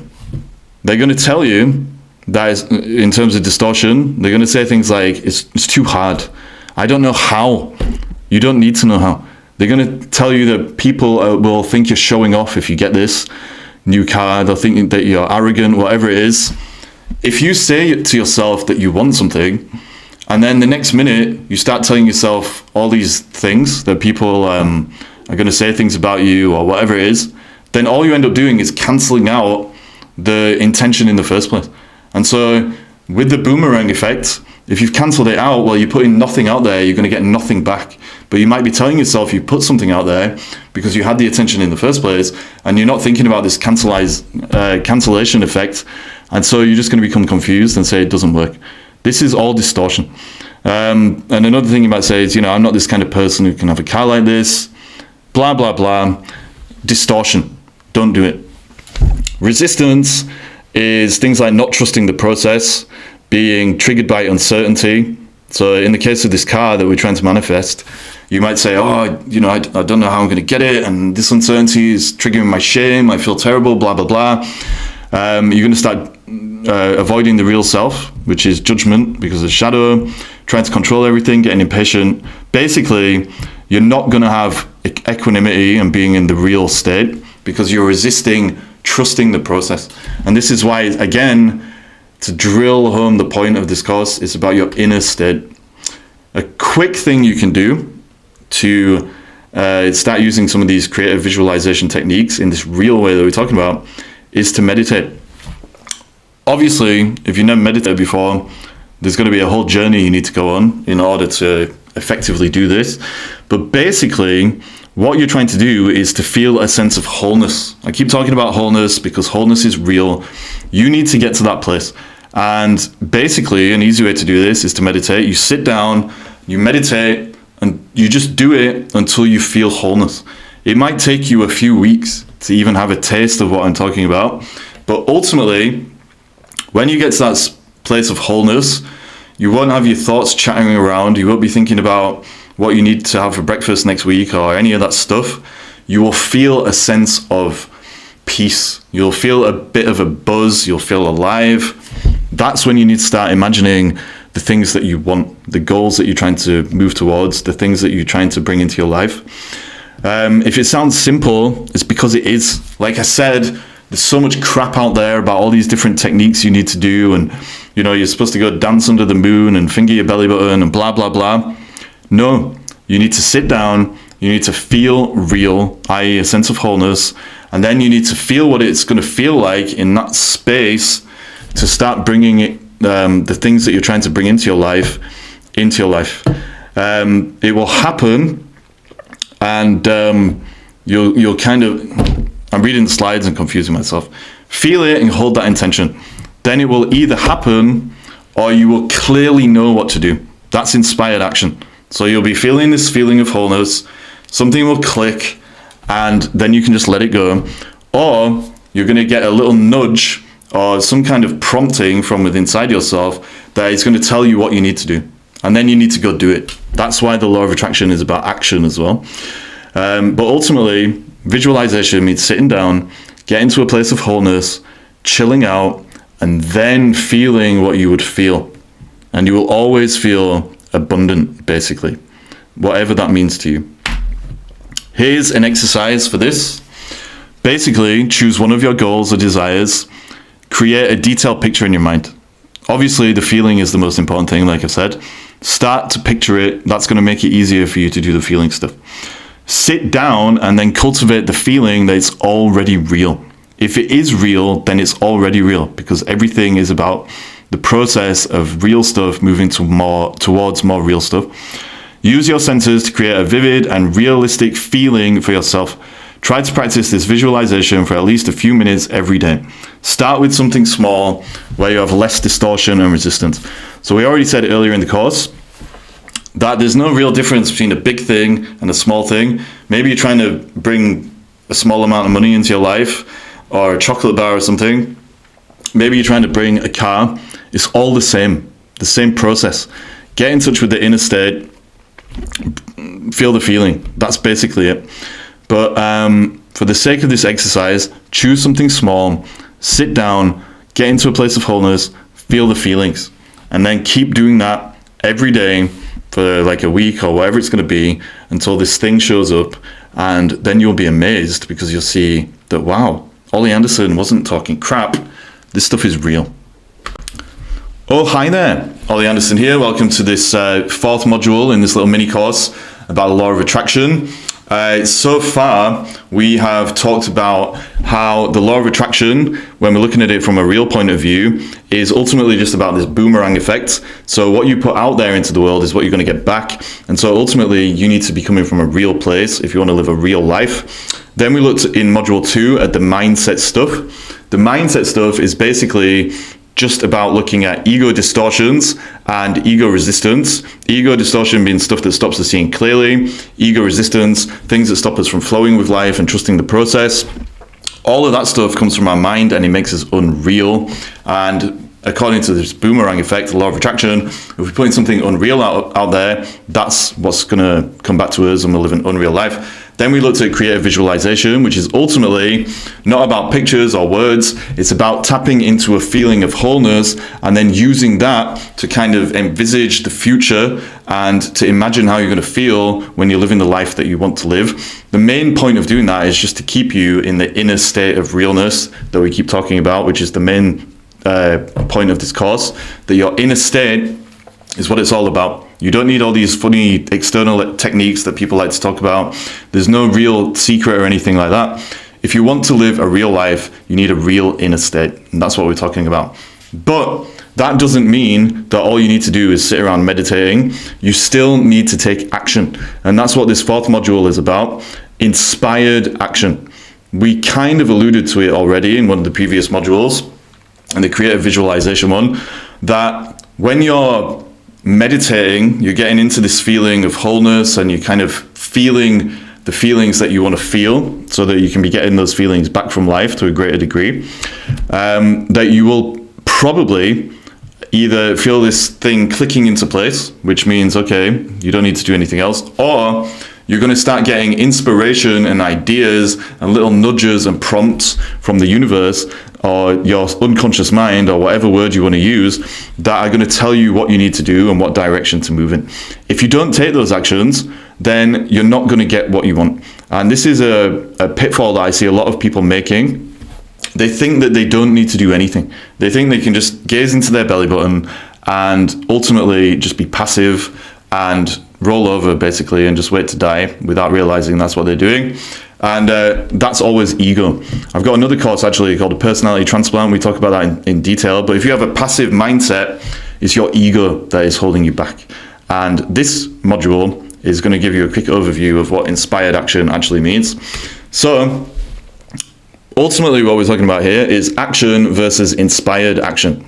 They're going to tell you that in terms of distortion, they're going to say things like, it's too hard. I don't know how. You don't need to know how. They're going to tell you that people will think you're showing off if you get this new car. They'll think that you're arrogant, whatever it is. If you say to yourself that you want something, and then the next minute you start telling yourself all these things that people are going to say things about you or whatever it is, then all you end up doing is cancelling out the intention in the first place. And so with the boomerang effect, if you've cancelled it out, well, you're putting nothing out there, you're going to get nothing back. But you might be telling yourself you put something out there because you had the attention in the first place, and you're not thinking about this cancellation effect. And so you're just going to become confused and say it doesn't work. This is all distortion. And another thing you might say is, I'm not this kind of person who can have a car like this, blah, blah, blah. Distortion. Don't do it. Resistance is things like not trusting the process, being triggered by uncertainty. So in the case of this car that we're trying to manifest, you might say, I don't know how I'm going to get it, and this uncertainty is triggering my shame, I feel terrible, blah, blah, blah. You're going to start avoiding the real self, which is judgment because of shadow, trying to control everything, getting impatient. Basically, you're not going to have equanimity and being in the real state because you're resisting trusting the process. And this is why, again, to drill home the point of this course, is about your inner state. A quick thing you can do to start using some of these creative visualization techniques in this real way that we're talking about is to meditate. Obviously, if you've never meditated before, there's going to be a whole journey you need to go on in order to effectively do this. But basically, what you're trying to do is to feel a sense of wholeness. I keep talking about wholeness because wholeness is real. You need to get to that place. And basically, an easy way to do this is to meditate. You sit down, you meditate, and you just do it until you feel wholeness. It might take you a few weeks to even have a taste of what I'm talking about. But ultimately, when you get to that place of wholeness, you won't have your thoughts chattering around. You won't be thinking about what you need to have for breakfast next week or any of that stuff. You will feel a sense of peace. You'll feel a bit of a buzz. You'll feel alive. That's when you need to start imagining the things that you want, the goals that you're trying to move towards, the things that you're trying to bring into your life. If it sounds simple, it's because it is. Like I said, there's so much crap out there about all these different techniques you need to do, and you know, you're supposed to go dance under the moon and finger your belly button and blah, blah, blah. No, you need to sit down, you need to feel real, i.e. a sense of wholeness, and then you need to feel what it's going to feel like in that space to start bringing it, the things that you're trying to bring into your life. It will happen, and you'll kind of, I'm reading the slides and confusing myself. Feel it and hold that intention. Then it will either happen or you will clearly know what to do. That's inspired action. So you'll be feeling this feeling of wholeness, something will click, and then you can just let it go. Or you're going to get a little nudge or some kind of prompting from within inside yourself that is going to tell you what you need to do. And then you need to go do it. That's why the law of attraction is about action as well. But ultimately, visualization means sitting down, get into a place of wholeness, chilling out, and then feeling what you would feel. And you will always feel abundant, basically, whatever that means to you. Here's an exercise for this. Basically, choose one of your goals or desires, create a detailed picture in your mind. Obviously, the feeling is the most important thing, like I said. Start to picture it. That's going to make it easier for you to do the feeling stuff. Sit down and then cultivate the feeling that it's already real. If it is real, then it's already real, because everything is about the process of real stuff moving towards more real stuff. Use your senses to create a vivid and realistic feeling for yourself. Try to practice this visualization for at least a few minutes every day. Start with something small where you have less distortion and resistance. So we already said earlier in the course that there's no real difference between a big thing and a small thing. Maybe you're trying to bring a small amount of money into your life, or a chocolate bar or something. Maybe you're trying to bring a car. It's all the same process. Get in touch with the inner state, feel the feeling. That's basically it. But for the sake of this exercise, choose something small, sit down, get into a place of wholeness, feel the feelings, and then keep doing that every day for like a week or whatever it's going to be until this thing shows up. And then you'll be amazed, because you'll see that, wow, Ollie Anderson wasn't talking crap. This stuff is real. Oh, hi there. Ollie Anderson here. Welcome to this fourth module in this little mini course about the law of attraction. So far, we have talked about how the law of attraction, when we're looking at it from a real point of view, is ultimately just about this boomerang effect. So what you put out there into the world is what you're going to get back. And so ultimately, you need to be coming from a real place if you want to live a real life. Then we looked in module 2 at the mindset stuff. The mindset stuff is basically just about looking at ego distortions and ego resistance. Ego distortion being stuff that stops us seeing clearly. Ego resistance, things that stop us from flowing with life and trusting the process. All of that stuff comes from our mind, and it makes us unreal. And according to this boomerang effect, the law of attraction, if we're putting something unreal out there, that's what's going to come back to us, and we'll live an unreal life. Then we looked at creative visualization, which is ultimately not about pictures or words. It's about tapping into a feeling of wholeness and then using that to kind of envisage the future and to imagine how you're going to feel when you're living the life that you want to live. The main point of doing that is just to keep you in the inner state of realness that we keep talking about, which is the main point of this course, that your inner state is what it's all about. You don't need all these funny external techniques that people like to talk about. There's no real secret or anything like that. If you want to live a real life, you need a real inner state. And that's what we're talking about. But that doesn't mean that all you need to do is sit around meditating. You still need to take action. And that's what this fourth module is about. Inspired action. We kind of alluded to it already in one of the previous modules, and the creative visualization one, that when you're meditating, you're getting into this feeling of wholeness, and you're kind of feeling the feelings that you want to feel, so that you can be getting those feelings back from life to a greater degree, that you will probably either feel this thing clicking into place, which means, okay, you don't need to do anything else, or you're going to start getting inspiration and ideas and little nudges and prompts from the universe or your unconscious mind, or whatever word you want to use, that are going to tell you what you need to do and what direction to move in. If you don't take those actions, then you're not going to get what you want. And this is a pitfall that I see a lot of people making. They think that they don't need to do anything. They think they can just gaze into their belly button and ultimately just be passive and roll over, basically, and just wait to die without realizing that's what they're doing. And that's always ego. I've got another course actually called a personality transplant. We talk about that in detail. But if you have a passive mindset, it's your ego that is holding you back. And this module is going to give you a quick overview of what inspired action actually means. So ultimately what we're talking about here is action versus inspired action.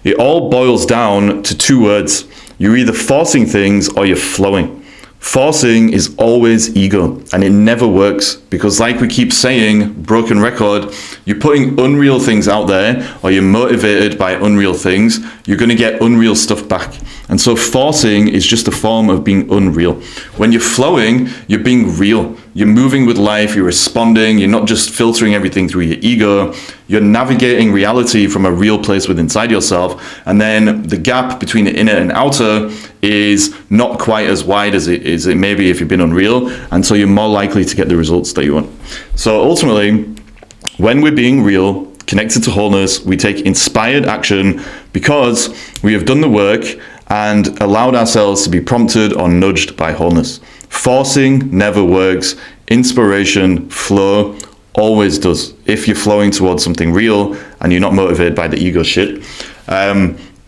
It all boils down to two words. You're either forcing things or you're flowing. Forcing is always ego, and it never works, because like we keep saying, broken record, you're putting unreal things out there, or you're motivated by unreal things, you're going to get unreal stuff back. And so forcing is just a form of being unreal. When you're flowing, you're being real. You're moving with life, you're responding, you're not just filtering everything through your ego, you're navigating reality from a real place within inside yourself, and then the gap between the inner and outer is not quite as wide as it may be if you've been unreal, and so you're more likely to get the results that you want. So ultimately, when we're being real, connected to wholeness, we take inspired action because we have done the work and allowed ourselves to be prompted or nudged by wholeness. Forcing never works. Inspiration, flow, always does. If you're flowing towards something real and you're not motivated by the ego shit.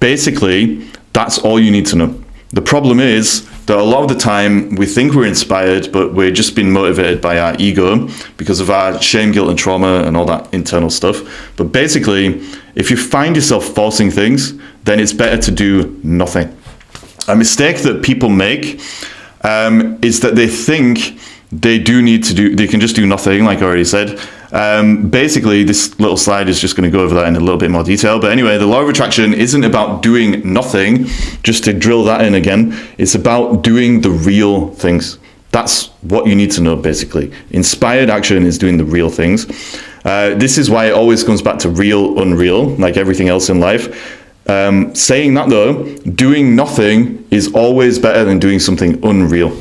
Basically, that's all you need to know. The problem is that a lot of the time we think we're inspired, but we're just being motivated by our ego because of our shame, guilt, and trauma and all that internal stuff. But basically, if you find yourself forcing things, then it's better to do nothing. A mistake that people make is that they think they can just do nothing, like I already said. Basically, this little slide is just going to go over that in a little bit more detail. But anyway, the law of attraction isn't about doing nothing, just to drill that in again. It's about doing the real things. That's what you need to know, basically. Inspired action is doing the real things. This is why it always comes back to real, unreal, like everything else in life. Saying that though, doing nothing is always better than doing something unreal.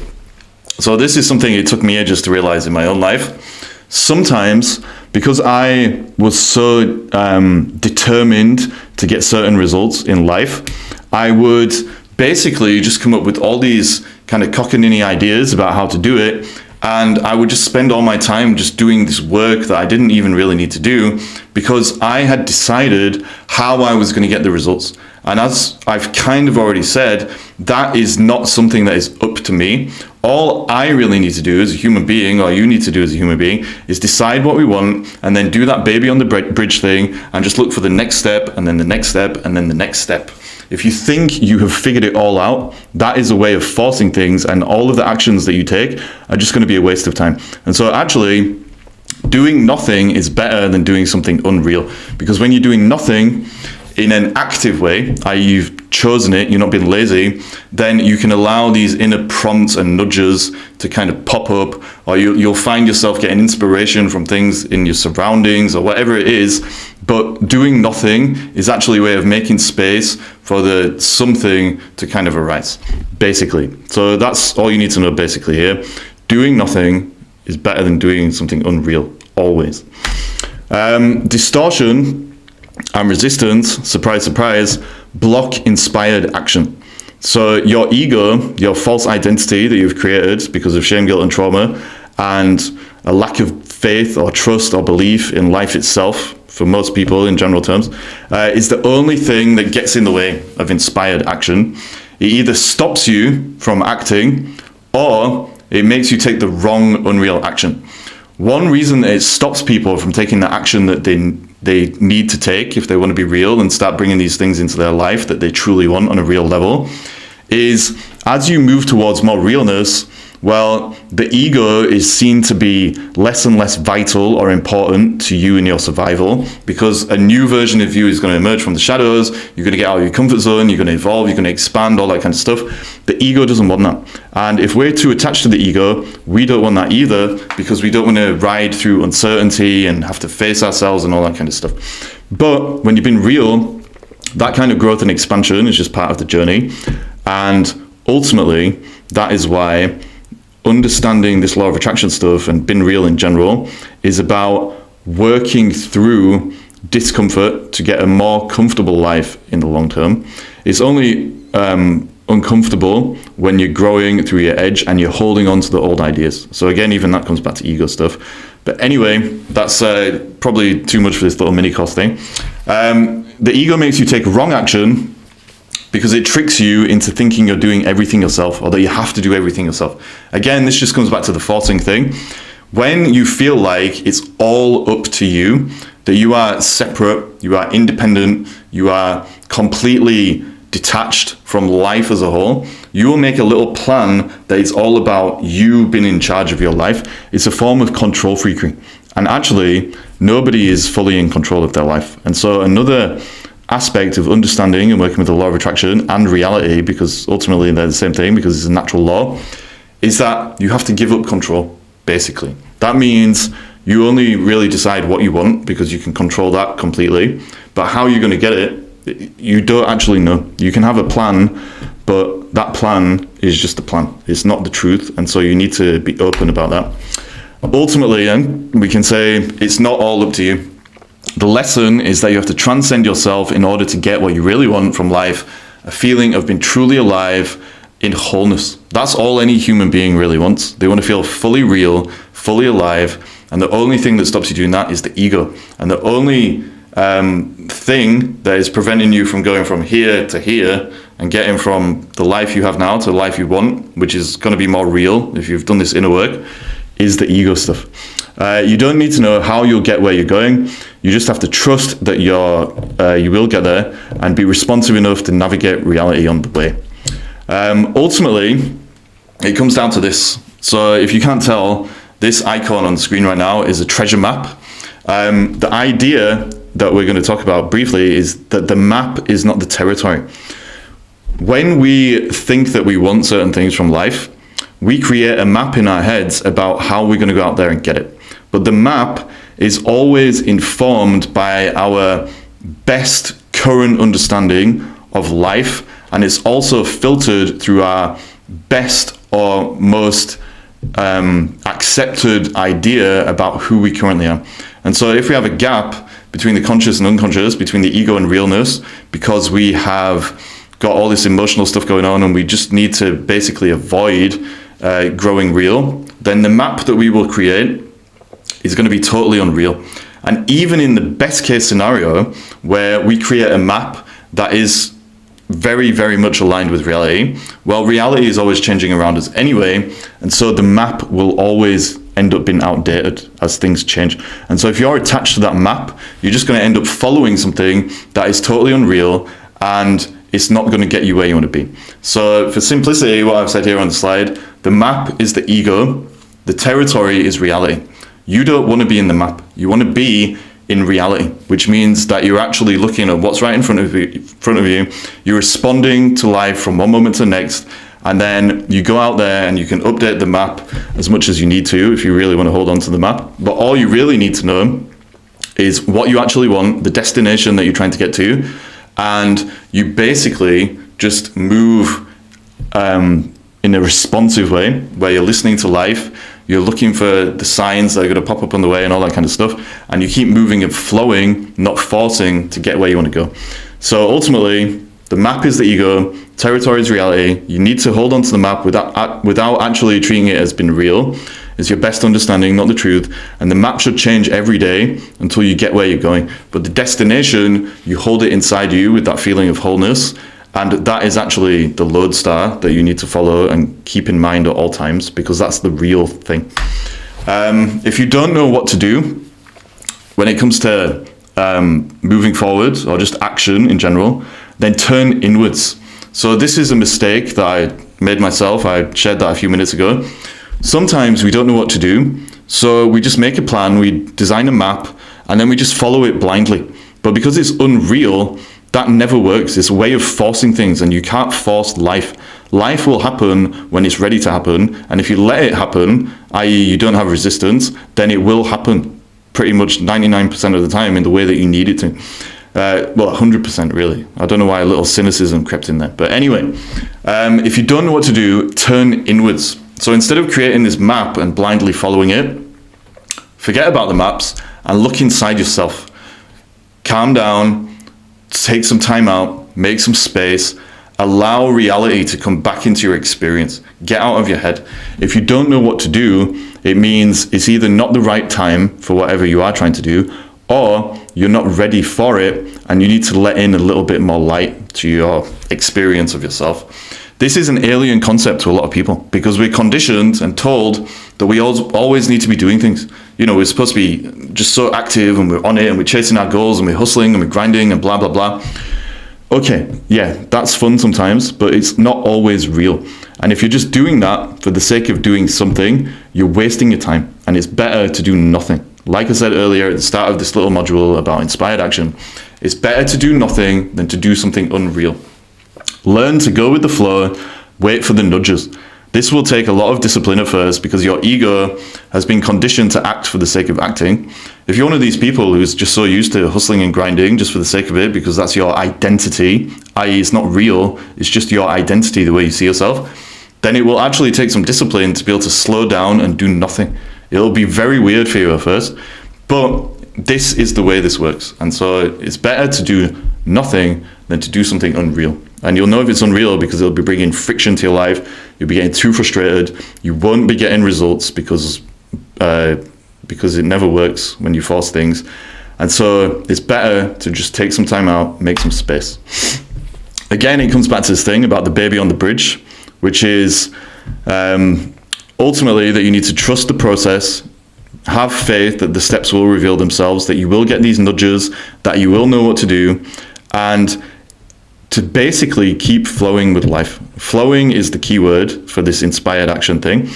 So this is something it took me ages to realize in my own life. Sometimes, because I was so determined to get certain results in life, I would basically just come up with all these kind of cockamamie ideas about how to do it, and I would just spend all my time just doing this work that I didn't even really need to do, because I had decided how I was going to get the results. And as I've kind of already said, that is not something that is up to me. All I really need to do as a human being, or you need to do as a human being, is decide what we want and then do that baby on the bridge thing and just look for the next step and then the next step and then the next step. If you think you have figured it all out, that is a way of forcing things, and all of the actions that you take are just going to be a waste of time. And so actually, doing nothing is better than doing something unreal, because when you're doing nothing in an active way, i.e. you've chosen it, you're not being lazy, then you can allow these inner prompts and nudges to kind of pop up, or you'll find yourself getting inspiration from things in your surroundings or whatever it is. But doing nothing is actually a way of making space for the something to kind of arise, basically. So that's all you need to know basically here. Doing nothing is better than doing something unreal, always. Distortion and resistance, surprise, surprise, block inspired action. So your ego, your false identity that you've created because of shame, guilt, and trauma, and a lack of faith or trust or belief in life itself, for most people in general terms, is the only thing that gets in the way of inspired action. It either stops you from acting, or it makes you take the wrong unreal action. One reason that it stops people from taking the action that they need to take if they want to be real and start bringing these things into their life that they truly want on a real level is, as you move towards more realness, Well, the ego is seen to be less and less vital or important to you in your survival, because a new version of you is going to emerge from the shadows. You're going to get out of your comfort zone. You're going to evolve. You're going to expand, all that kind of stuff. The ego doesn't want that. And if we're too attached to the ego, we don't want that either, because we don't want to ride through uncertainty and have to face ourselves and all that kind of stuff. But when you've been real, that kind of growth and expansion is just part of the journey. And ultimately, that is why understanding this law of attraction stuff and being real in general is about working through discomfort to get a more comfortable life in the long term. It's only uncomfortable when you're growing through your edge and you're holding on to the old ideas. So again, even that comes back to ego stuff. But anyway, that's probably too much for this little mini course thing. The ego makes you take wrong action because it tricks you into thinking you're doing everything yourself, or that you have to do everything yourself. Again, this just comes back to the forcing thing. When you feel like it's all up to you, that you are separate, you are independent, you are completely detached from life as a whole, you will make a little plan that is all about you being in charge of your life. It's a form of control freaking. And actually, nobody is fully in control of their life. And so another aspect of understanding and working with the law of attraction and reality, because ultimately they're the same thing, because it's a natural law, is that you have to give up control, basically. That means you only really decide what you want because you can control that completely. But how you're going to get it, you don't actually know. You can have a plan, but that plan is just a plan. It's not the truth. And so you need to be open about that. Ultimately, then, we can say it's not all up to you. The lesson is that you have to transcend yourself in order to get what you really want from life, a feeling of being truly alive in wholeness. That's all any human being really wants. They want to feel fully real, fully alive, and the only thing that stops you doing that is the ego. And the only thing that is preventing you from going from here to here and getting from the life you have now to the life you want, which is going to be more real if you've done this inner work, is the ego stuff. You don't need to know how you'll get where you're going. You just have to trust that you will get there and be responsive enough to navigate reality on the way. Ultimately, it comes down to this. So if you can't tell, this icon on the screen right now is a treasure map. The idea that we're going to talk about briefly is that the map is not the territory. When we think that we want certain things from life, we create a map in our heads about how we're going to go out there and get it. But the map is always informed by our best current understanding of life, and it's also filtered through our best or most accepted idea about who we currently are. And so if we have a gap between the conscious and unconscious, between the ego and realness, because we have got all this emotional stuff going on and we just need to basically avoid growing real, then the map that we will create is going to be totally unreal. And even in the best case scenario, where we create a map that is very, very much aligned with reality, well, reality is always changing around us anyway, and so the map will always end up being outdated as things change. And so if you're attached to that map, you're just going to end up following something that is totally unreal, and it's not going to get you where you want to be. So for simplicity, what I've said here on the slide, the map is the ego, the territory is reality. You don't want to be in the map. You want to be in reality, which means that you're actually looking at what's right in front of you. You're responding to life from one moment to the next, and then you go out there and you can update the map as much as you need to if you really want to hold on to the map. But all you really need to know is what you actually want, the destination that you're trying to get to, and you basically just move in a responsive way where you're listening to life. You're looking for the signs that are going to pop up on the way and all that kind of stuff. And you keep moving and flowing, not forcing to get where you want to go. So ultimately, the map is the ego, territory is reality. You need to hold on to the map without actually treating it as being real. It's your best understanding, not the truth. And the map should change every day until you get where you're going. But the destination, you hold it inside you with that feeling of wholeness. And that is actually the lodestar that you need to follow and keep in mind at all times, because that's the real thing. If you don't know what to do when it comes to moving forward or just action in general, then turn inwards. So this is a mistake that made myself. I shared that a few minutes ago. Sometimes we don't know what to do, so we just make a plan, we design a map, and then we just follow it blindly. But because it's unreal, that never works. It's a way of forcing things, and you can't force life. Life will happen when it's ready to happen, and if you let it happen, i.e. you don't have resistance, then it will happen pretty much 99% of the time in the way that you need it to. Well, 100% really. I don't know why a little cynicism crept in there. But anyway, if you don't know what to do, turn inwards. So instead of creating this map and blindly following it, forget about the maps and look inside yourself. Calm down, take some time out, make some space, allow reality to come back into your experience. Get out of your head. If you don't know what to do, it means it's either not the right time for whatever you are trying to do, or you're not ready for it and you need to let in a little bit more light to your experience of yourself. This is an alien concept to a lot of people because we're conditioned and told that we always need to be doing things. You know, we're supposed to be just so active and we're on it and we're chasing our goals and we're hustling and we're grinding and blah, blah, blah. Okay, yeah, that's fun sometimes, but it's not always real. And if you're just doing that for the sake of doing something, you're wasting your time, and it's better to do nothing. Like I said earlier at the start of this little module about inspired action, it's better to do nothing than to do something unreal. Learn to go with the flow, wait for the nudges. This will take a lot of discipline at first because your ego has been conditioned to act for the sake of acting. If you're one of these people who's just so used to hustling and grinding just for the sake of it because that's your identity, i.e. it's not real, it's just your identity, the way you see yourself, then it will actually take some discipline to be able to slow down and do nothing. It'll be very weird for you at first, but this is the way this works. And so it's better to do nothing than to do something unreal. And you'll know if it's unreal because it'll be bringing friction to your life. You'll be getting too frustrated. You won't be getting results because it never works when you force things. And so it's better to just take some time out, make some space. Again, it comes back to this thing about the baby on the bridge, which is ultimately that you need to trust the process, have faith that the steps will reveal themselves, that you will get these nudges, that you will know what to do, and to basically keep flowing with life. Flowing is the key word for this inspired action thing.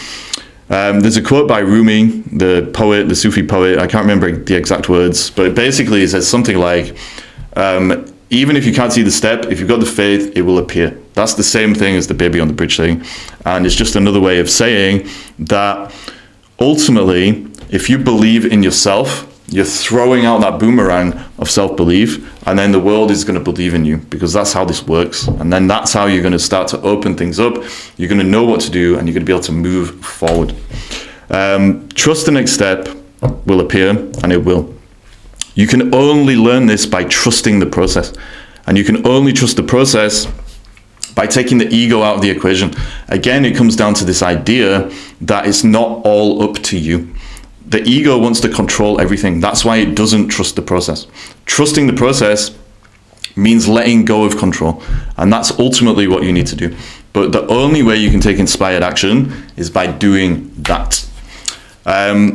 There's a quote by Rumi, the poet, the Sufi poet. I can't remember the exact words, but it basically says something like, even if you can't see the step, if you've got the faith, it will appear. That's the same thing as the baby on the bridge thing. And it's just another way of saying that ultimately, if you believe in yourself, you're throwing out that boomerang of self-belief, and then the world is going to believe in you because that's how this works. And then that's how you're going to start to open things up. You're going to know what to do, and you're going to be able to move forward. Trust the next step will appear, and it will. You can only learn this by trusting the process. And you can only trust the process by taking the ego out of the equation. Again, it comes down to this idea that it's not all up to you. The ego wants to control everything. That's why it doesn't trust the process. Trusting the process means letting go of control. And that's ultimately what you need to do. But the only way you can take inspired action is by doing that.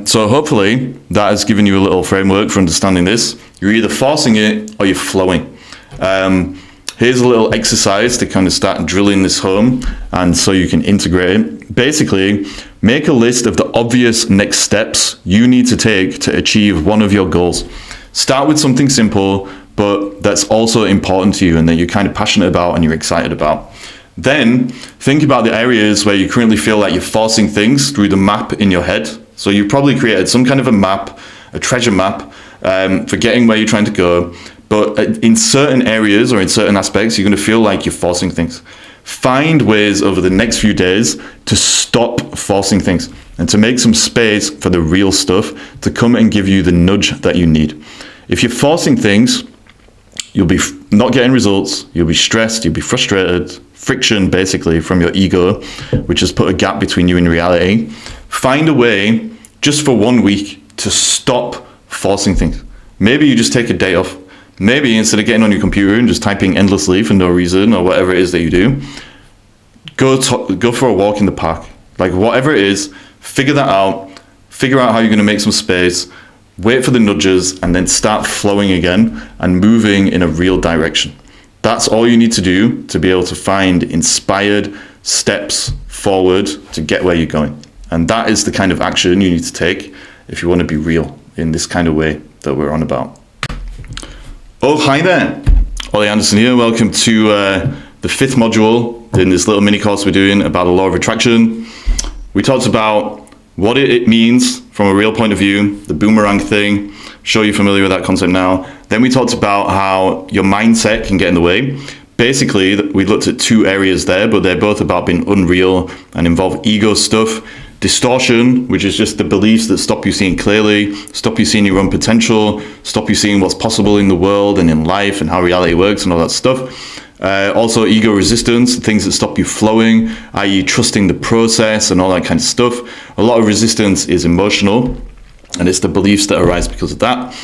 So hopefully that has given you a little framework for understanding this. You're either forcing it or you're flowing. Here's a little exercise to kind of start drilling this home, and so you can integrate it. Basically, make a list of the obvious next steps you need to take to achieve one of your goals. Start with something simple, but that's also important to you and that you're kind of passionate about and you're excited about. Then think about the areas where you currently feel like you're forcing things through the map in your head. So you've probably created some kind of a map, a treasure map, for getting where you're trying to go. But in certain areas or in certain aspects, you're going to feel like you're forcing things. Find ways over the next few days to stop forcing things and to make some space for the real stuff to come and give you the nudge that you need. If you're forcing things, you'll be not getting results, you'll be stressed, you'll be frustrated, friction basically from your ego, which has put a gap between you and reality. Find a way just for 1 week to stop forcing things. Maybe you just take a day off. Maybe instead of getting on your computer and just typing endlessly for no reason or whatever it is that you do, go for a walk in the park. Like whatever it is, figure that out. Figure out how you're going to make some space. Wait for the nudges and then start flowing again and moving in a real direction. That's all you need to do to be able to find inspired, steps forward to get where you're going. And that is the kind of action you need to take if you want to be real in this kind of way that we're on about. Oh, hi there. Ollie Anderson here. Welcome to the 5th module in this little mini course we're doing about the law of attraction. We talked about what it means from a real point of view, the boomerang thing. Sure you're familiar with that concept now. Then we talked about how your mindset can get in the way. Basically, we looked at 2 areas there, but they're both about being unreal and involve ego stuff. Distortion, which is just the beliefs that stop you seeing clearly, stop you seeing your own potential, stop you seeing what's possible in the world and in life and how reality works and all that stuff. Also ego resistance, things that stop you flowing, i.e. trusting the process and all that kind of stuff. A lot of resistance is emotional, and it's the beliefs that arise because of that.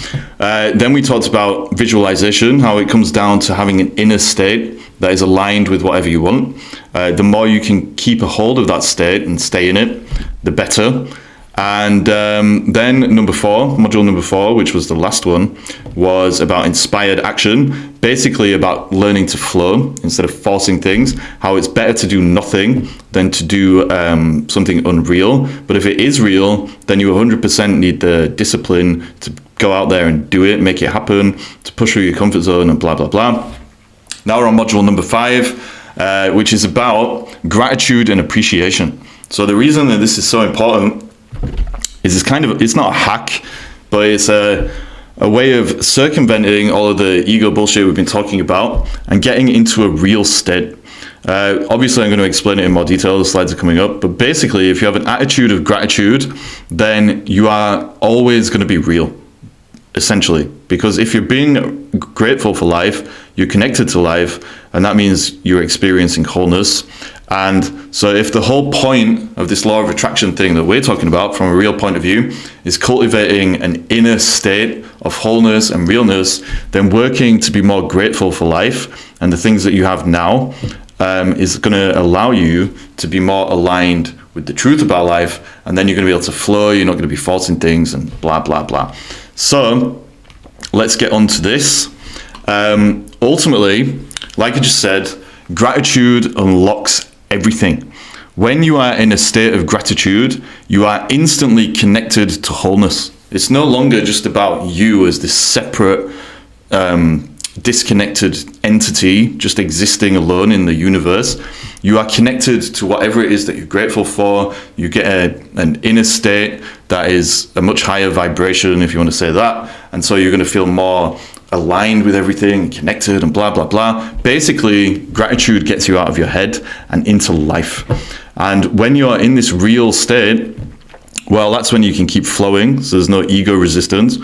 Then we talked about visualization, how it comes down to having an inner state that is aligned with whatever you want. The more you can keep a hold of that state and stay in it, the better. And then module number 4, which was the last one, was about inspired action, basically about learning to flow instead of forcing things, how it's better to do nothing than to do something unreal. But if it is real, then you 100% need the discipline to go out there and do it, make it happen, to push through your comfort zone and blah, blah, blah. Now we're on module number 5, which is about gratitude and appreciation. So the reason that this is so important is it's not a hack, but it's a way of circumventing all of the ego bullshit we've been talking about and getting into a real state. Obviously, I'm going to explain it in more detail. The slides are coming up. But basically, if you have an attitude of gratitude, then you are always going to be real, essentially. Because if you're being grateful for life, you're connected to life, and that means you're experiencing wholeness. And so if the whole point of this law of attraction thing that we're talking about from a real point of view is cultivating an inner state of wholeness and realness, then working to be more grateful for life and the things that you have now is going to allow you to be more aligned with the truth about life, and then you're going to be able to flow, you're not going to be forcing things and blah, blah, blah. So let's get on to this. Ultimately, like I just said, gratitude unlocks everything. When you are in a state of gratitude, you are instantly connected to wholeness. It's no longer just about you as this separate, disconnected entity just existing alone in the universe. You are connected to whatever it is that you're grateful for. You get an inner state that is a much higher vibration, if you want to say that. And so you're going to feel more aligned with everything, connected and blah, blah, blah. Basically, gratitude gets you out of your head and into life. And when you're in this real state, well, that's when you can keep flowing. So there's no ego resistance.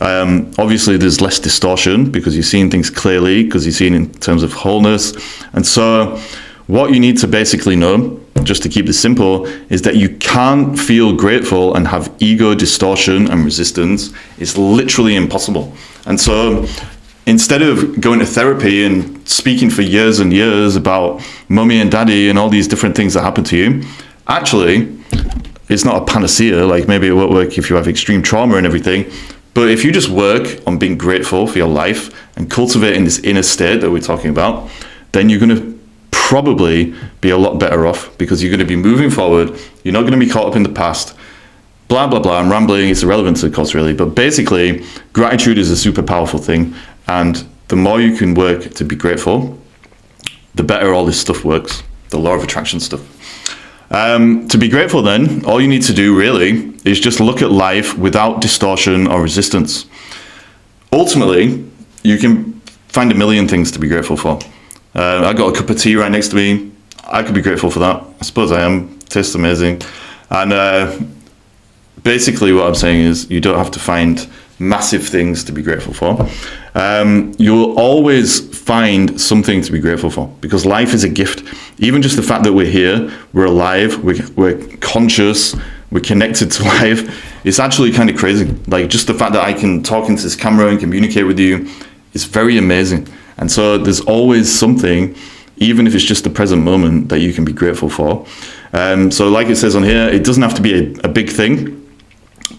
Obviously, there's less distortion because you're seeing things clearly, because you're seeing in terms of wholeness. And so what you need to basically know, just to keep this simple, is that you can't feel grateful and have ego distortion and resistance. It's literally impossible. And so instead of going to therapy and speaking for years and years about mummy and daddy and all these different things that happen to you, actually, it's not a panacea. Like maybe it won't work if you have extreme trauma and everything. But if you just work on being grateful for your life and cultivating this inner state that we're talking about, then you're going to probably be a lot better off, because you're going to be moving forward. You're not going to be caught up in the past. Blah, blah, blah. I'm rambling. It's irrelevant to the course, really. But basically, gratitude is a super powerful thing. And the more you can work to be grateful, the better all this stuff works. The law of attraction stuff. To be grateful, then, all you need to do, really, is just look at life without distortion or resistance. Ultimately, you can find a million things to be grateful for. I got a cup of tea right next to me. I could be grateful for that. I suppose I am. It tastes amazing. And basically what I'm saying is you don't have to find massive things to be grateful for. You'll always find something to be grateful for, because life is a gift. Even just the fact that we're here, we're alive, we're conscious, we're connected to life. It's actually kind of crazy. Like just the fact that I can talk into this camera and communicate with you is very amazing. And so there's always something, even if it's just the present moment, that you can be grateful for. So like it says on here, it doesn't have to be a big thing,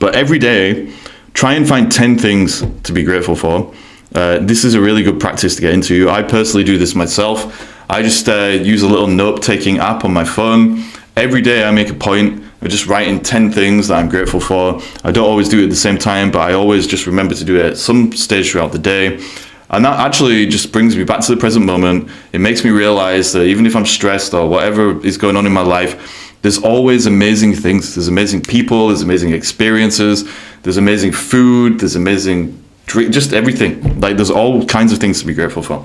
but every day, try and find 10 things to be grateful for. This is a really good practice to get into. I personally do this myself. I just use a little note-taking app on my phone. Every day I make a point of just writing 10 things that I'm grateful for. I don't always do it at the same time, but I always just remember to do it at some stage throughout the day. And that actually just brings me back to the present moment. It makes me realize that even if I'm stressed or whatever is going on in my life, there's always amazing things. There's amazing people, there's amazing experiences, there's amazing food, there's amazing drink, just everything. Like, there's all kinds of things to be grateful for.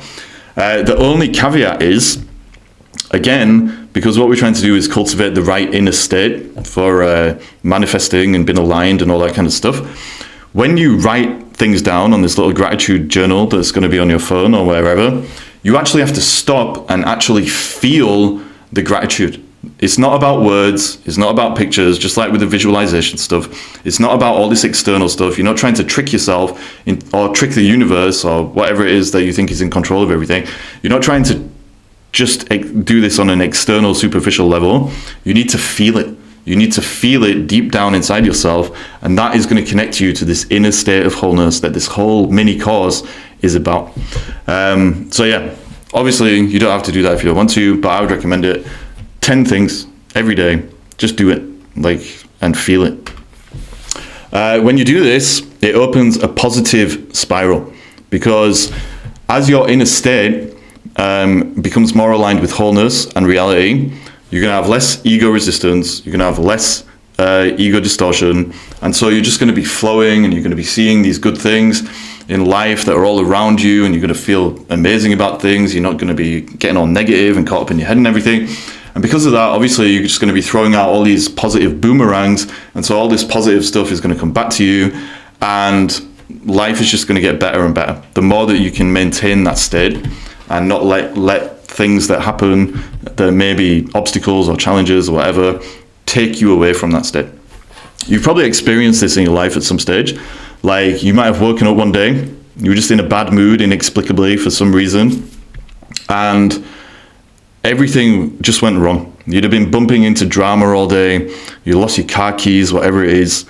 The only caveat is, again, because what we're trying to do is cultivate the right inner state for manifesting and being aligned and all that kind of stuff. When you write things down on this little gratitude journal that's going to be on your phone or wherever, you actually have to stop and actually feel the gratitude. It's not about words, it's not about pictures, just like with the visualization stuff. It's not about all this external stuff. You're not trying to trick yourself or trick the universe or whatever it is that you think is in control of everything. You're not trying to just do this on an external, superficial level. You need to feel it. You need to feel it deep down inside yourself, and that is going to connect you to this inner state of wholeness that this whole mini course is about. So yeah, obviously you don't have to do that if you don't want to, but I would recommend it. 10 things every day, just do it, and feel it. When you do this, it opens a positive spiral, because as your inner state becomes more aligned with wholeness and reality, you're going to have less ego resistance, you're going to have less ego distortion, and so you're just going to be flowing, and you're going to be seeing these good things in life that are all around you, and you're going to feel amazing about things. You're not going to be getting all negative and caught up in your head and everything. And because of that, obviously, you're just going to be throwing out all these positive boomerangs, and so all this positive stuff is going to come back to you, and life is just going to get better and better. The more that you can maintain that state and not let things that happen, that may be obstacles or challenges or whatever, take you away from that state. You've probably experienced this in your life at some stage. Like, you might have woken up one day, you were just in a bad mood inexplicably for some reason, and everything just went wrong. You'd have been bumping into drama all day, you lost your car keys, whatever it is.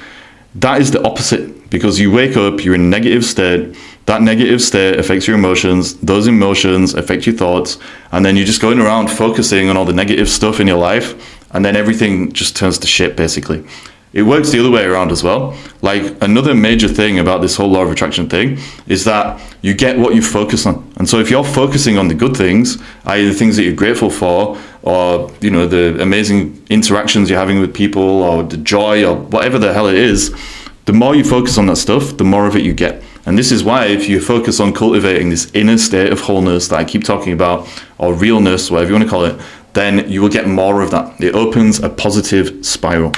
That is the opposite, because you wake up, you're in a negative state. That negative state affects your emotions, those emotions affect your thoughts, and then you're just going around focusing on all the negative stuff in your life, and then everything just turns to shit, basically. It works the other way around as well. Like, another major thing about this whole law of attraction thing is that you get what you focus on. And so if you're focusing on the good things, i.e. the things that you're grateful for, or, you know, the amazing interactions you're having with people, or the joy, or whatever the hell it is, the more you focus on that stuff, the more of it you get. And this is why, if you focus on cultivating this inner state of wholeness that I keep talking about, or realness, whatever you want to call it, then you will get more of that. It opens a positive spiral.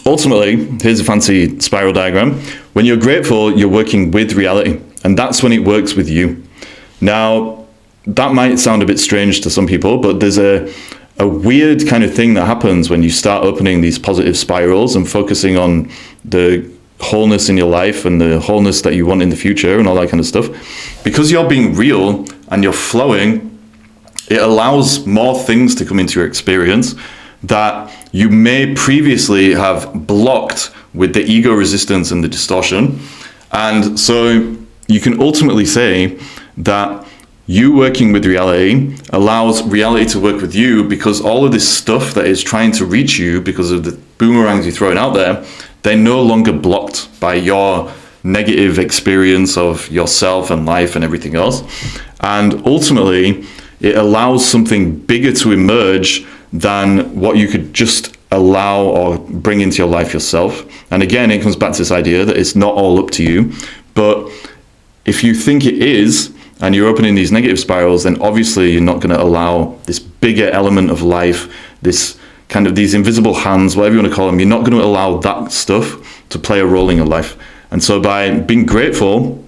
Ultimately, here's a fancy spiral diagram. When you're grateful, you're working with reality, and that's when it works with you. Now, that might sound a bit strange to some people, but there's a weird kind of thing that happens when you start opening these positive spirals and focusing on the wholeness in your life and the wholeness that you want in the future and all that kind of stuff. Because you're being real and you're flowing, it allows more things to come into your experience that you may previously have blocked with the ego resistance and the distortion. And so you can ultimately say that you working with reality allows reality to work with you, because all of this stuff that is trying to reach you because of the boomerangs you're throwing out there, they're no longer blocked by your negative experience of yourself and life and everything else. And ultimately, it allows something bigger to emerge than what you could just allow or bring into your life yourself. And again, it comes back to this idea that it's not all up to you. But if you think it is, and you're opening these negative spirals, then obviously you're not going to allow this bigger element of life, this kind of these invisible hands, whatever you want to call them, you're not going to allow that stuff to play a role in your life. And so by being grateful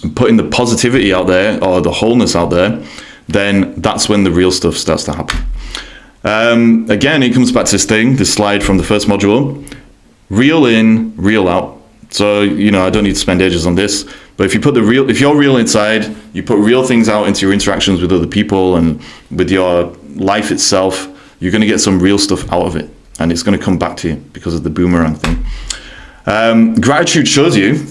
and putting the positivity out there, or the wholeness out there, then that's when the real stuff starts to happen. Again, it comes back to this slide from the first module: real in, real out. So, you know, I don't need to spend ages on this, but if you're real inside, you put real things out into your interactions with other people and with your life itself, you're going to get some real stuff out of it, and it's going to come back to you because of the boomerang thing. Gratitude shows you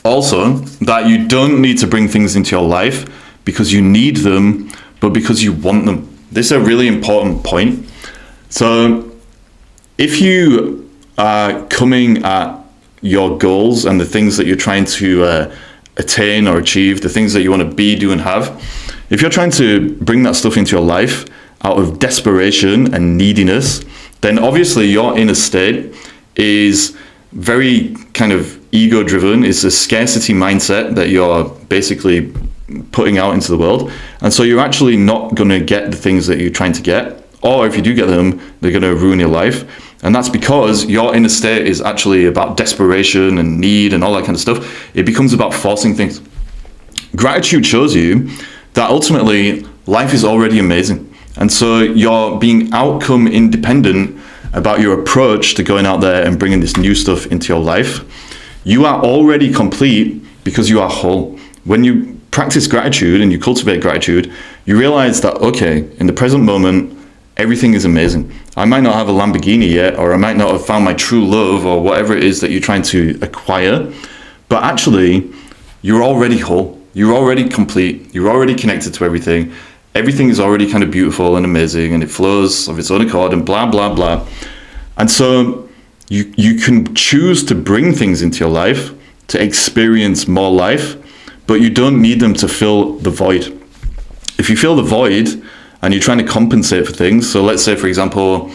also that you don't need to bring things into your life because you need them, but because you want them. This is a really important point. So if you are coming at your goals and the things that you're trying to attain or achieve, the things that you want to be, do, and have, if you're trying to bring that stuff into your life out of desperation and neediness, then obviously your inner state is very kind of ego-driven. It's a scarcity mindset that you're basically putting out into the world. And so you're actually not going to get the things that you're trying to get. Or if you do get them, they're going to ruin your life. And that's because your inner state is actually about desperation and need and all that kind of stuff. It becomes about forcing things. Gratitude shows you that ultimately life is already amazing. And so you're being outcome independent about your approach to going out there and bringing this new stuff into your life. You are already complete because you are whole. When you practice gratitude and you cultivate gratitude, you realize that, okay, in the present moment, everything is amazing. I might not have a Lamborghini yet, or I might not have found my true love, or whatever it is that you're trying to acquire, but actually, you're already whole. You're already complete. You're already connected to everything. Everything is already kind of beautiful and amazing, and it flows of its own accord, and blah, blah, blah. And so you can choose to bring things into your life to experience more life, but you don't need them to fill the void. If you fill the void and you're trying to compensate for things, so let's say, for example,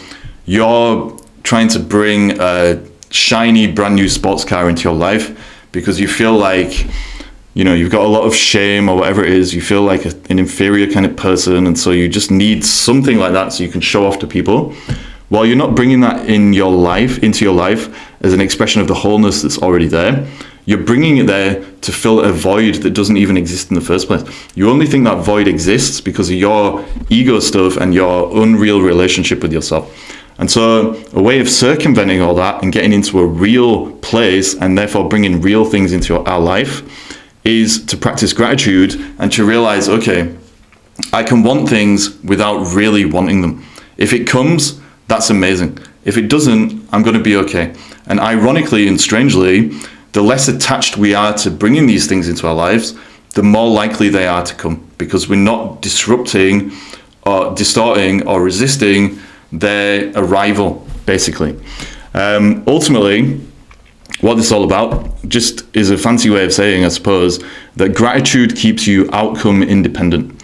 you're trying to bring a shiny, brand new sports car into your life because you feel like, you know, you've got a lot of shame or whatever it is, you feel like an inferior kind of person, and so you just need something like that so you can show off to people. Well, you're not bringing that into your life as an expression of the wholeness that's already there. You're bringing it there to fill a void that doesn't even exist in the first place. You only think that void exists because of your ego stuff and your unreal relationship with yourself. And so a way of circumventing all that and getting into a real place and therefore bringing real things into our life is to practice gratitude and to realize, okay, I can want things without really wanting them. If it comes, that's amazing. If it doesn't, I'm going to be okay. And ironically and strangely, the less attached we are to bringing these things into our lives, the more likely they are to come, because we're not disrupting or distorting or resisting their arrival, basically. Ultimately, what this is all about just is a fancy way of saying, I suppose, that gratitude keeps you outcome independent.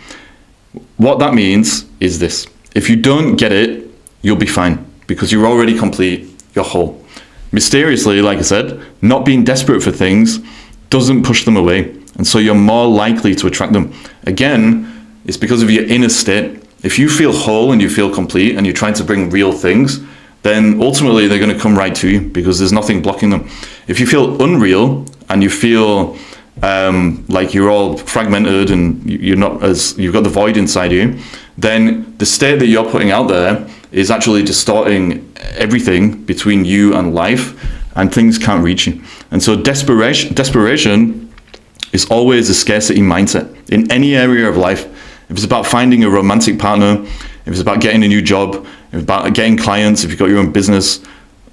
What that means is this: if you don't get it, you'll be fine because you're already complete, you're whole. Mysteriously, like I said, not being desperate for things doesn't push them away, and so you're more likely to attract them. Again, it's because of your inner state. If you feel whole and you feel complete and you're trying to bring real things, then ultimately they're going to come right to you because there's nothing blocking them. If you feel unreal and you feel like you're all fragmented and you've got the void inside you, then the state that you're putting out there is actually distorting everything between you and life, and things can't reach you. And so desperation is always a scarcity mindset in any area of life. If it's about finding a romantic partner, if it's about getting a new job, if it's about getting clients, if you've got your own business,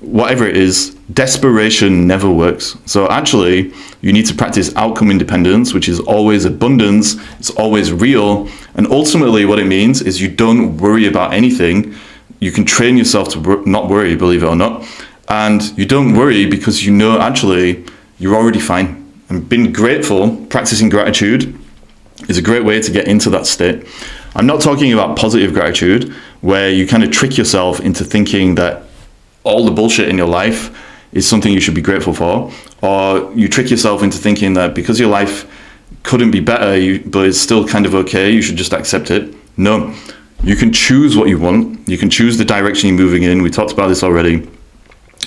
whatever it is, desperation never works. So actually, you need to practice outcome independence, which is always abundance, it's always real. And ultimately what it means is you don't worry about anything. You can train yourself to not worry, believe it or not. And you don't worry because you know actually you're already fine. And being grateful, practicing gratitude, is a great way to get into that state. I'm not talking about positive gratitude, where you kind of trick yourself into thinking that all the bullshit in your life is something you should be grateful for, or you trick yourself into thinking that because your life couldn't be better, but it's still kind of okay, you should just accept it. No, you can choose what you want. You can choose the direction you're moving in. We talked about this already.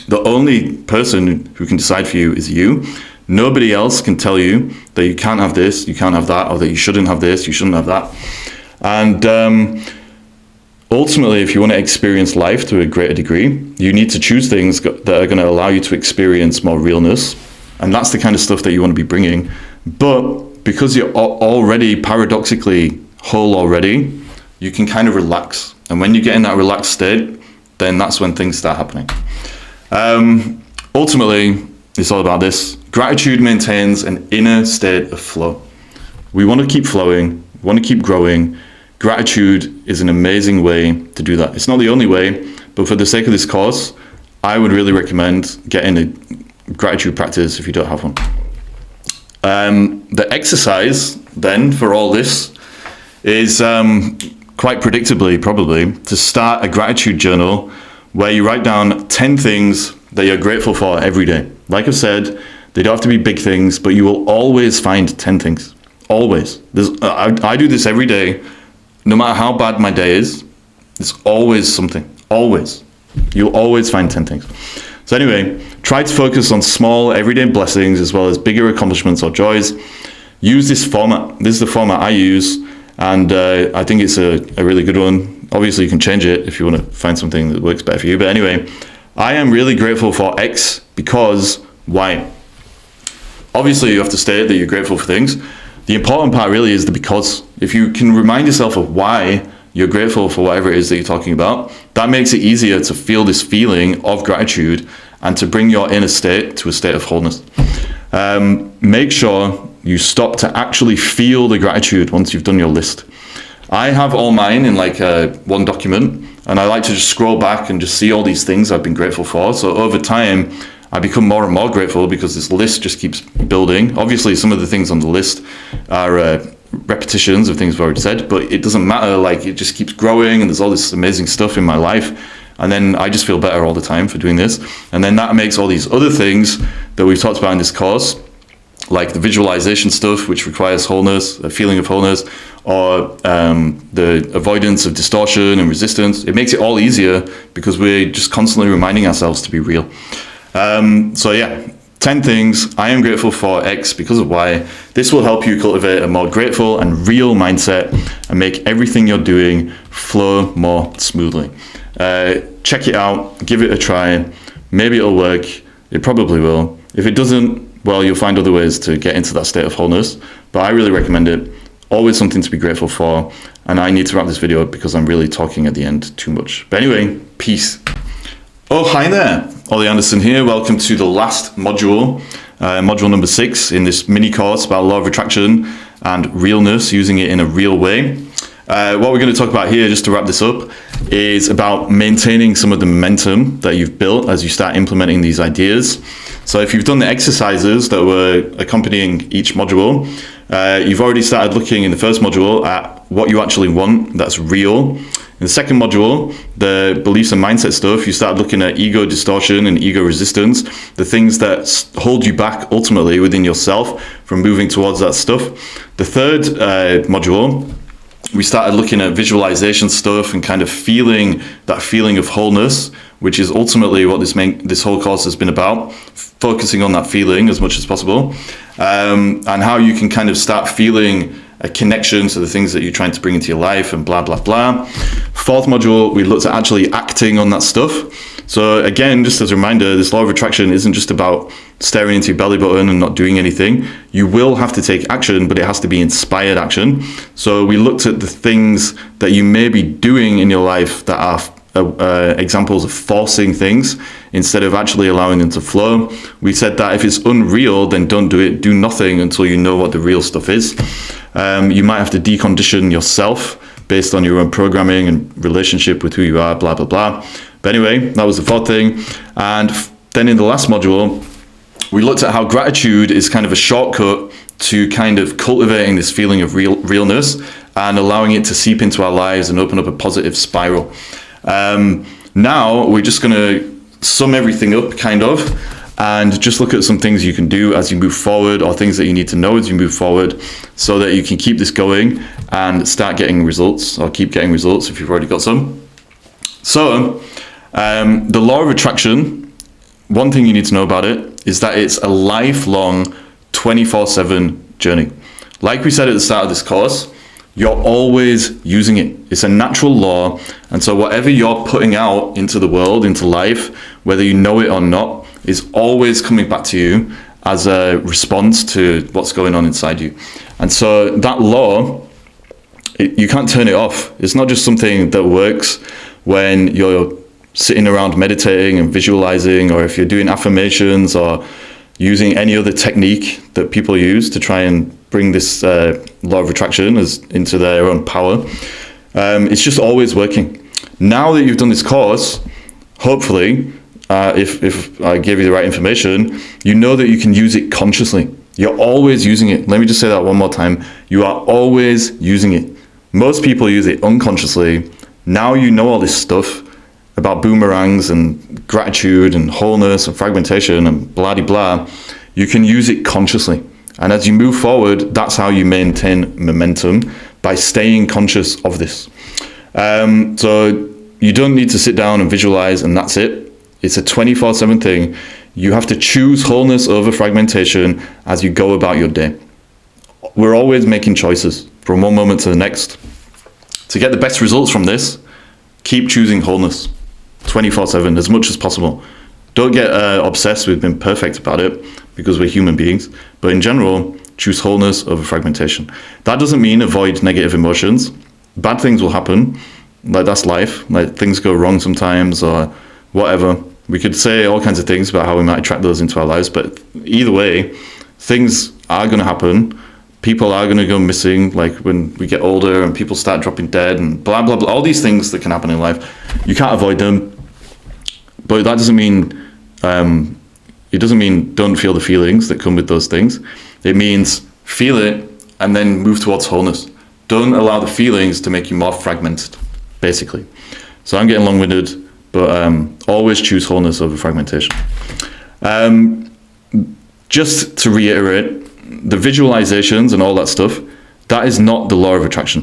The only person who can decide for you is you. Nobody else can tell you that you can't have this, you can't have that, or that you shouldn't have this, you shouldn't have that. And ultimately, if you want to experience life to a greater degree, you need to choose things that are going to allow you to experience more realness. And that's the kind of stuff that you want to be bringing. But because you're already paradoxically whole already, you can kind of relax. And when you get in that relaxed state, then that's when things start happening. Ultimately, it's all about this. Gratitude maintains an inner state of flow. We want to keep flowing. want to keep growing, gratitude is an amazing way to do that. It's not the only way, but for the sake of this course, I would really recommend getting a gratitude practice if you don't have one. The exercise then for all this is quite predictably probably to start a gratitude journal where you write down 10 things that you're grateful for every day. Like I've said, they don't have to be big things, but you will always find 10 things. Always. I do this every day. No matter how bad my day is, there's always something. Always. You'll always find 10 things. So anyway, try to focus on small everyday blessings as well as bigger accomplishments or joys. Use this format. This is the format I use, and I think it's a really good one. Obviously, you can change it if you want to find something that works better for you. But anyway, I am really grateful for X because Y. Obviously, you have to state that you're grateful for things. The important part really is the because. If you can remind yourself of why you're grateful for whatever it is that you're talking about, that makes it easier to feel this feeling of gratitude and to bring your inner state to a state of wholeness. Make sure you stop to actually feel the gratitude once you've done your list. I have all mine in like one document, and I like to just scroll back and just see all these things I've been grateful for. So over time, I become more and more grateful because this list just keeps building. Obviously, some of the things on the list are repetitions of things I've already said, but it doesn't matter. Like, it just keeps growing, and there's all this amazing stuff in my life. And then I just feel better all the time for doing this. And then that makes all these other things that we've talked about in this course, like the visualization stuff, which requires wholeness, a feeling of wholeness, or the avoidance of distortion and resistance. It makes it all easier because we're just constantly reminding ourselves to be real. So yeah, 10 things I am grateful for X because of Y. This will help you cultivate a more grateful and real mindset and make everything you're doing flow more smoothly. Check it out, give it a try. Maybe it'll work. It probably will. If it doesn't, well, you'll find other ways to get into that state of wholeness. But I really recommend it. Always something to be grateful for. And I need to wrap this video up because I'm really talking at the end too much. But anyway, peace. Oh, hi there. Ollie Anderson here. Welcome to the last module, module number 6 in this mini course about law of attraction and realness, using it in a real way. What we're going to talk about here, just to wrap this up, is about maintaining some of the momentum that you've built as you start implementing these ideas. So if you've done the exercises that were accompanying each module, you've already started looking in the first module at what you actually want that's real. In the second module, the beliefs and mindset stuff, you start looking at ego distortion and ego resistance, the things that hold you back ultimately within yourself from moving towards that stuff. The third module, we started looking at visualization stuff and kind of feeling that feeling of wholeness, which is ultimately what this whole course has been about, focusing on that feeling as much as possible, and how you can kind of start feeling a connection to the things that you're trying to bring into your life and blah, blah, blah. Fourth module, we looked at actually acting on that stuff. So again, just as a reminder, this law of attraction isn't just about staring into your belly button and not doing anything. You will have to take action, but it has to be inspired action. So we looked at the things that you may be doing in your life that are examples of forcing things instead of actually allowing them to flow. We said that if it's unreal, then don't do it. Do nothing until you know what the real stuff is. You might have to decondition yourself based on your own programming and relationship with who you are, blah, blah, blah. But anyway, that was the fourth thing. And then in the last module, we looked at how gratitude is kind of a shortcut to kind of cultivating this feeling of realness and allowing it to seep into our lives and open up a positive spiral. Now we're just going to sum everything up kind of and just look at some things you can do as you move forward, or things that you need to know as you move forward, so that you can keep this going and start getting results, or keep getting results if you've already got some. So the law of attraction, one thing you need to know about it is that it's a lifelong 24/7 journey. Like we said at the start of this course, you're always using it. It's a natural law. And so whatever you're putting out into the world, into life, whether you know it or not, is always coming back to you as a response to what's going on inside you. And so that law, you can't turn it off. It's not just something that works when you're sitting around meditating and visualizing, or if you're doing affirmations or using any other technique that people use to try and bring this law of attraction into their own power. It's just always working. Now that you've done this course, hopefully, if I gave you the right information, you know that you can use it consciously. You're always using it. Let me just say that one more time. You are always using it. Most people use it unconsciously. Now you know all this stuff about boomerangs and gratitude and wholeness and fragmentation and blah-de-blah. You can use it consciously. And as you move forward, that's how you maintain momentum, by staying conscious of this. So you don't need to sit down and visualize and that's it. It's a 24/7 thing. You have to choose wholeness over fragmentation as you go about your day. We're always making choices from one moment to the next. To get the best results from this, keep choosing wholeness 24/7 as much as possible. Don't get obsessed with being perfect about it, because we're human beings. But in general, choose wholeness over fragmentation. That doesn't mean avoid negative emotions. Bad things will happen. Like, that's life. Like, things go wrong sometimes or whatever. We could say all kinds of things about how we might attract those into our lives, but either way, things are going to happen. People are going to go missing, like when we get older and people start dropping dead and blah, blah, blah. All these things that can happen in life, you can't avoid them. But that doesn't mean, it doesn't mean don't feel the feelings that come with those things. It means feel it and then move towards wholeness. Don't allow the feelings to make you more fragmented, basically. So I'm getting long-winded, but always choose wholeness over fragmentation. Just to reiterate, the visualizations and all that stuff, that is not the law of attraction.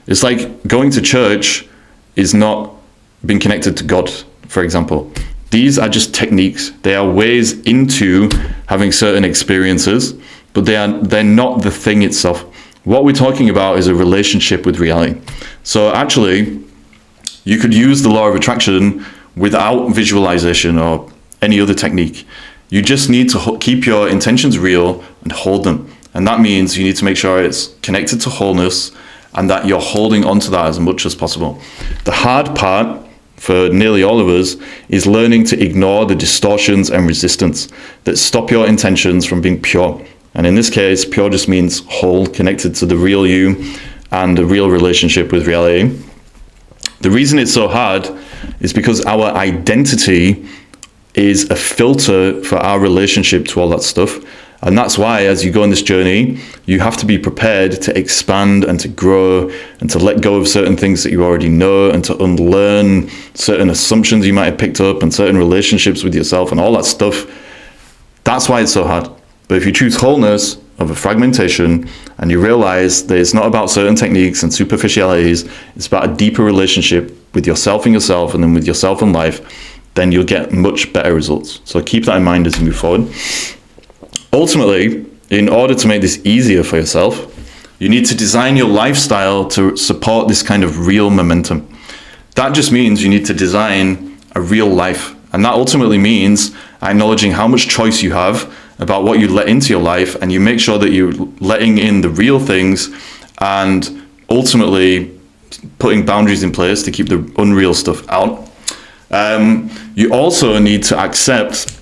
It's like going to church is not being connected to God, for example. These are just techniques. They are ways into having certain experiences, but they're not the thing itself. What we're talking about is a relationship with reality. So actually, you could use the law of attraction without visualization or any other technique. You just need to keep your intentions real and hold them. And that means you need to make sure it's connected to wholeness and that you're holding onto that as much as possible. The hard part for nearly all of us is learning to ignore the distortions and resistance that stop your intentions from being pure. And in this case, pure just means whole, connected to the real you and a real relationship with reality. The reason it's so hard is because our identity is a filter for our relationship to all that stuff. And that's why, as you go on this journey, you have to be prepared to expand and to grow and to let go of certain things that you already know and to unlearn certain assumptions you might have picked up and certain relationships with yourself and all that stuff. That's why it's so hard. But if you choose wholeness over fragmentation and you realize that it's not about certain techniques and superficialities, it's about a deeper relationship with yourself and then with yourself and life, then you'll get much better results. So keep that in mind as you move forward. Ultimately, in order to make this easier for yourself, you need to design your lifestyle to support this kind of real momentum. That just means you need to design a real life. And that ultimately means acknowledging how much choice you have about what you let into your life, and you make sure that you're letting in the real things and ultimately putting boundaries in place to keep the unreal stuff out. You also need to accept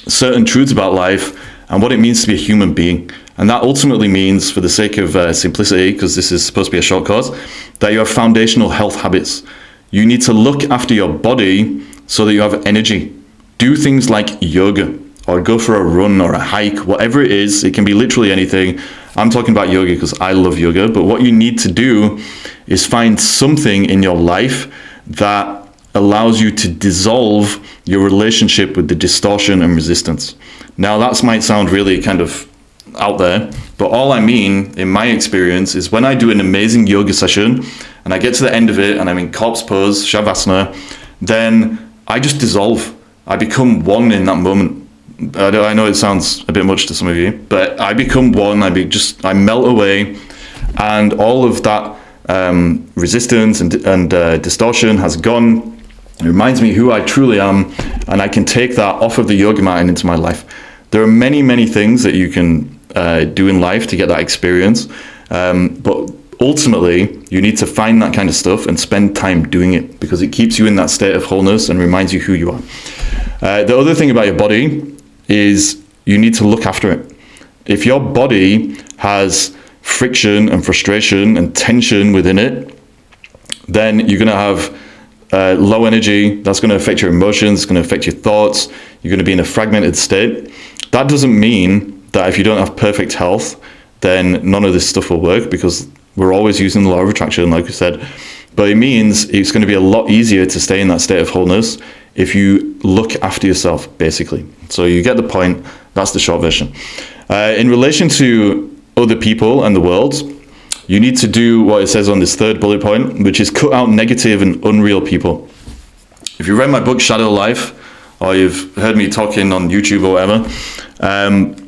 certain truths about life and what it means to be a human being. And that ultimately means, for the sake of simplicity, because this is supposed to be a short course, that you have foundational health habits. You need to look after your body so that you have energy. Do things like yoga, or go for a run or a hike, whatever it is. It can be literally anything. I'm talking about yoga because I love yoga, but what you need to do is find something in your life that allows you to dissolve your relationship with the distortion and resistance. Now, that might sound really kind of out there, but all I mean, in my experience, is when I do an amazing yoga session and I get to the end of it and I'm in corpse pose, shavasana, then I just dissolve. I become one in that moment. I know it sounds a bit much to some of you, but I become one. I melt away, and all of that resistance and distortion has gone. It reminds me who I truly am, and I can take that off of the yoga mat and into my life. There are many, many things that you can do in life to get that experience, but ultimately, you need to find that kind of stuff and spend time doing it, because it keeps you in that state of wholeness and reminds you who you are. The other thing about your body is you need to look after it. If your body has friction and frustration and tension within it, then you're going to have low energy. That's going to affect your emotions. It's going to affect your thoughts. You're going to be in a fragmented state. That doesn't mean that if you don't have perfect health, then none of this stuff will work, because we're always using the law of attraction, like we said. But it means it's going to be a lot easier to stay in that state of wholeness if you look after yourself, basically. So you get the point. That's the short version. In relation to other people and the world, you need to do what it says on this third bullet point, which is cut out negative and unreal people. If you read my book, Shadow Life, or you've heard me talking on YouTube or whatever,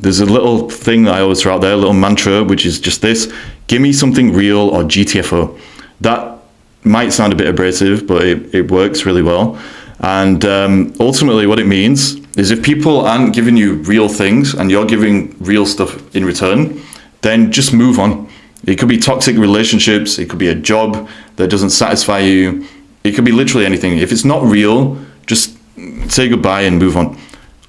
there's a little thing that I always throw out there, a little mantra, which is just this: give me something real, or GTFO. That might sound a bit abrasive, but it works really well. And ultimately what it means is, if people aren't giving you real things and you're giving real stuff in return, then just move on. It could be toxic relationships, it could be a job that doesn't satisfy you, it could be literally anything. If it's not real, just say goodbye and move on.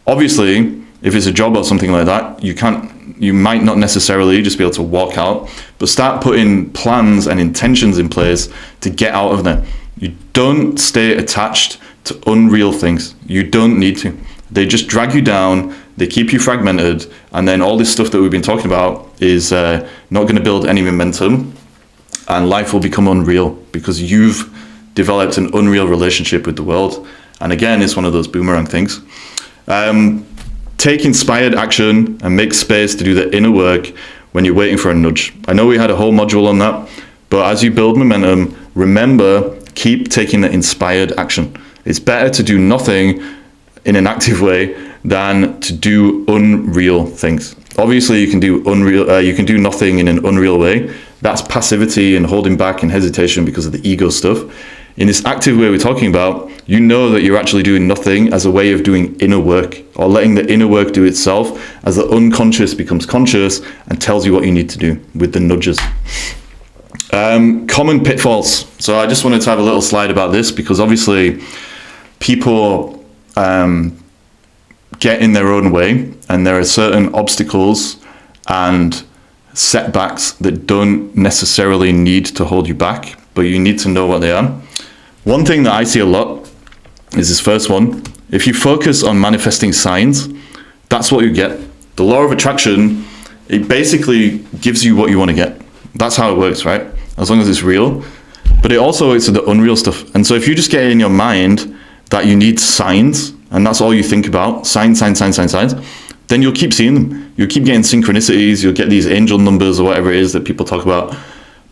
Obviously, if it's a job or something like that, you might not necessarily just be able to walk out, but start putting plans and intentions in place to get out of there. You don't stay attached to unreal things. You don't need to. They just drag you down, they keep you fragmented, and then all this stuff that we've been talking about is not going to build any momentum, and life will become unreal because you've developed an unreal relationship with the world. And again, it's one of those boomerang things. Take inspired action and make space to do the inner work when you're waiting for a nudge. I know we had a whole module on that, but as you build momentum, remember, keep taking the inspired action. It's better to do nothing in an active way than to do unreal things. Obviously, you can do nothing in an unreal way. That's passivity and holding back and hesitation because of the ego stuff. In this active way we're talking about, you know that you're actually doing nothing as a way of doing inner work, or letting the inner work do itself as the unconscious becomes conscious and tells you what you need to do with the nudges. Common pitfalls. So I just wanted to have a little slide about this, because obviously people get in their own way, and there are certain obstacles and setbacks that don't necessarily need to hold you back, but you need to know what they are. One thing that I see a lot is this first one. If you focus on manifesting signs, that's what you get. The law of attraction, it basically gives you what you want to get. That's how it works, right? As long as it's real. But it also works with the unreal stuff. And so if you just get in your mind that you need signs, and that's all you think about, signs, then you'll keep seeing them. You'll keep getting synchronicities, you'll get these angel numbers or whatever it is that people talk about.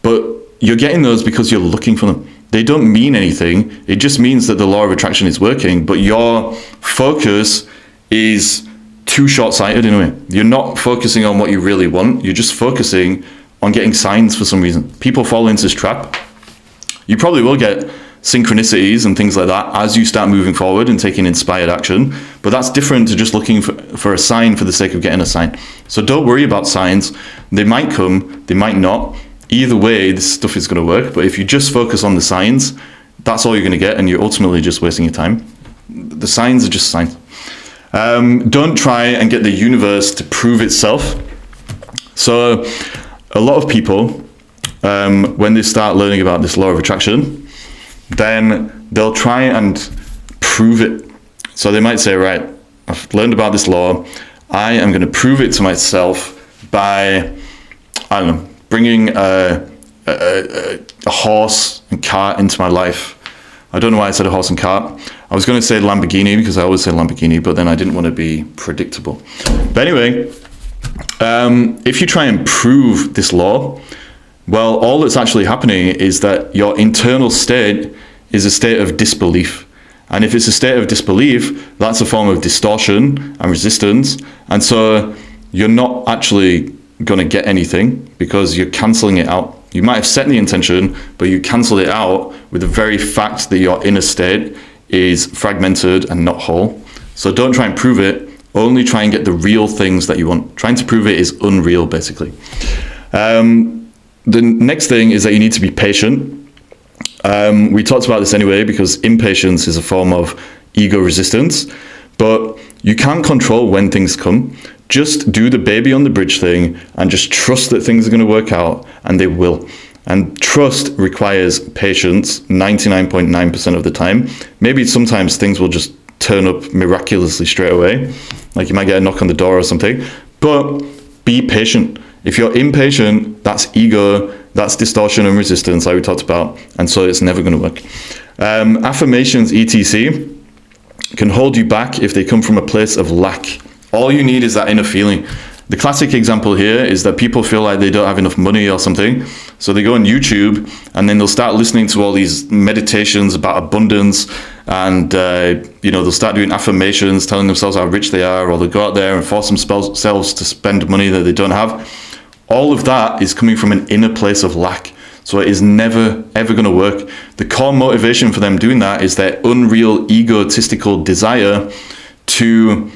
But you're getting those because you're looking for them. They don't mean anything. It just means that the law of attraction is working, but your focus is too short-sighted in a way. You're not focusing on what you really want. You're just focusing on getting signs for some reason. People fall into this trap. You probably will get synchronicities and things like that as you start moving forward and taking inspired action, but that's different to just looking for a sign for the sake of getting a sign. So don't worry about signs. They might come, they might not. Either way, this stuff is going to work, but if you just focus on the signs, that's all you're going to get, and you're ultimately just wasting your time. The signs are just signs. Don't try and get the universe to prove itself. So a lot of people, when they start learning about this law of attraction, then they'll try and prove it. So they might say, right, I've learned about this law. I am going to prove it to myself by, I don't know, bringing a horse and cart into my life. I don't know why I said a horse and cart. I was going to say Lamborghini, because I always say Lamborghini, but then I didn't want to be predictable. But anyway, if you try and prove this law, well, all that's actually happening is that your internal state is a state of disbelief. And if it's a state of disbelief, that's a form of distortion and resistance. And so you're not actually going to get anything, because you're cancelling it out. You might have set the intention, but you cancel it out with the very fact that your inner state is fragmented and not whole. So don't try and prove it. Only try and get the real things that you want. Trying to prove it is unreal, basically. The next thing is that you need to be patient. We talked about this anyway, because impatience is a form of ego resistance, but you can't control when things come. Just do the baby on the bridge thing and just trust that things are going to work out, and they will. And trust requires patience 99.9% of the time. Maybe sometimes things will just turn up miraculously straight away. Like you might get a knock on the door or something, but be patient. If you're impatient, that's ego, that's distortion and resistance like we talked about, and so it's never going to work. Affirmations, etc., can hold you back if they come from a place of lack. All you need is that inner feeling. The classic example here is that people feel like they don't have enough money or something, so they go on YouTube and then they'll start listening to all these meditations about abundance, and they'll start doing affirmations, telling themselves how rich they are, or they'll go out there and force themselves to spend money that they don't have. All of that is coming from an inner place of lack. So it is never, ever going to work. The core motivation for them doing that is their unreal egotistical desire to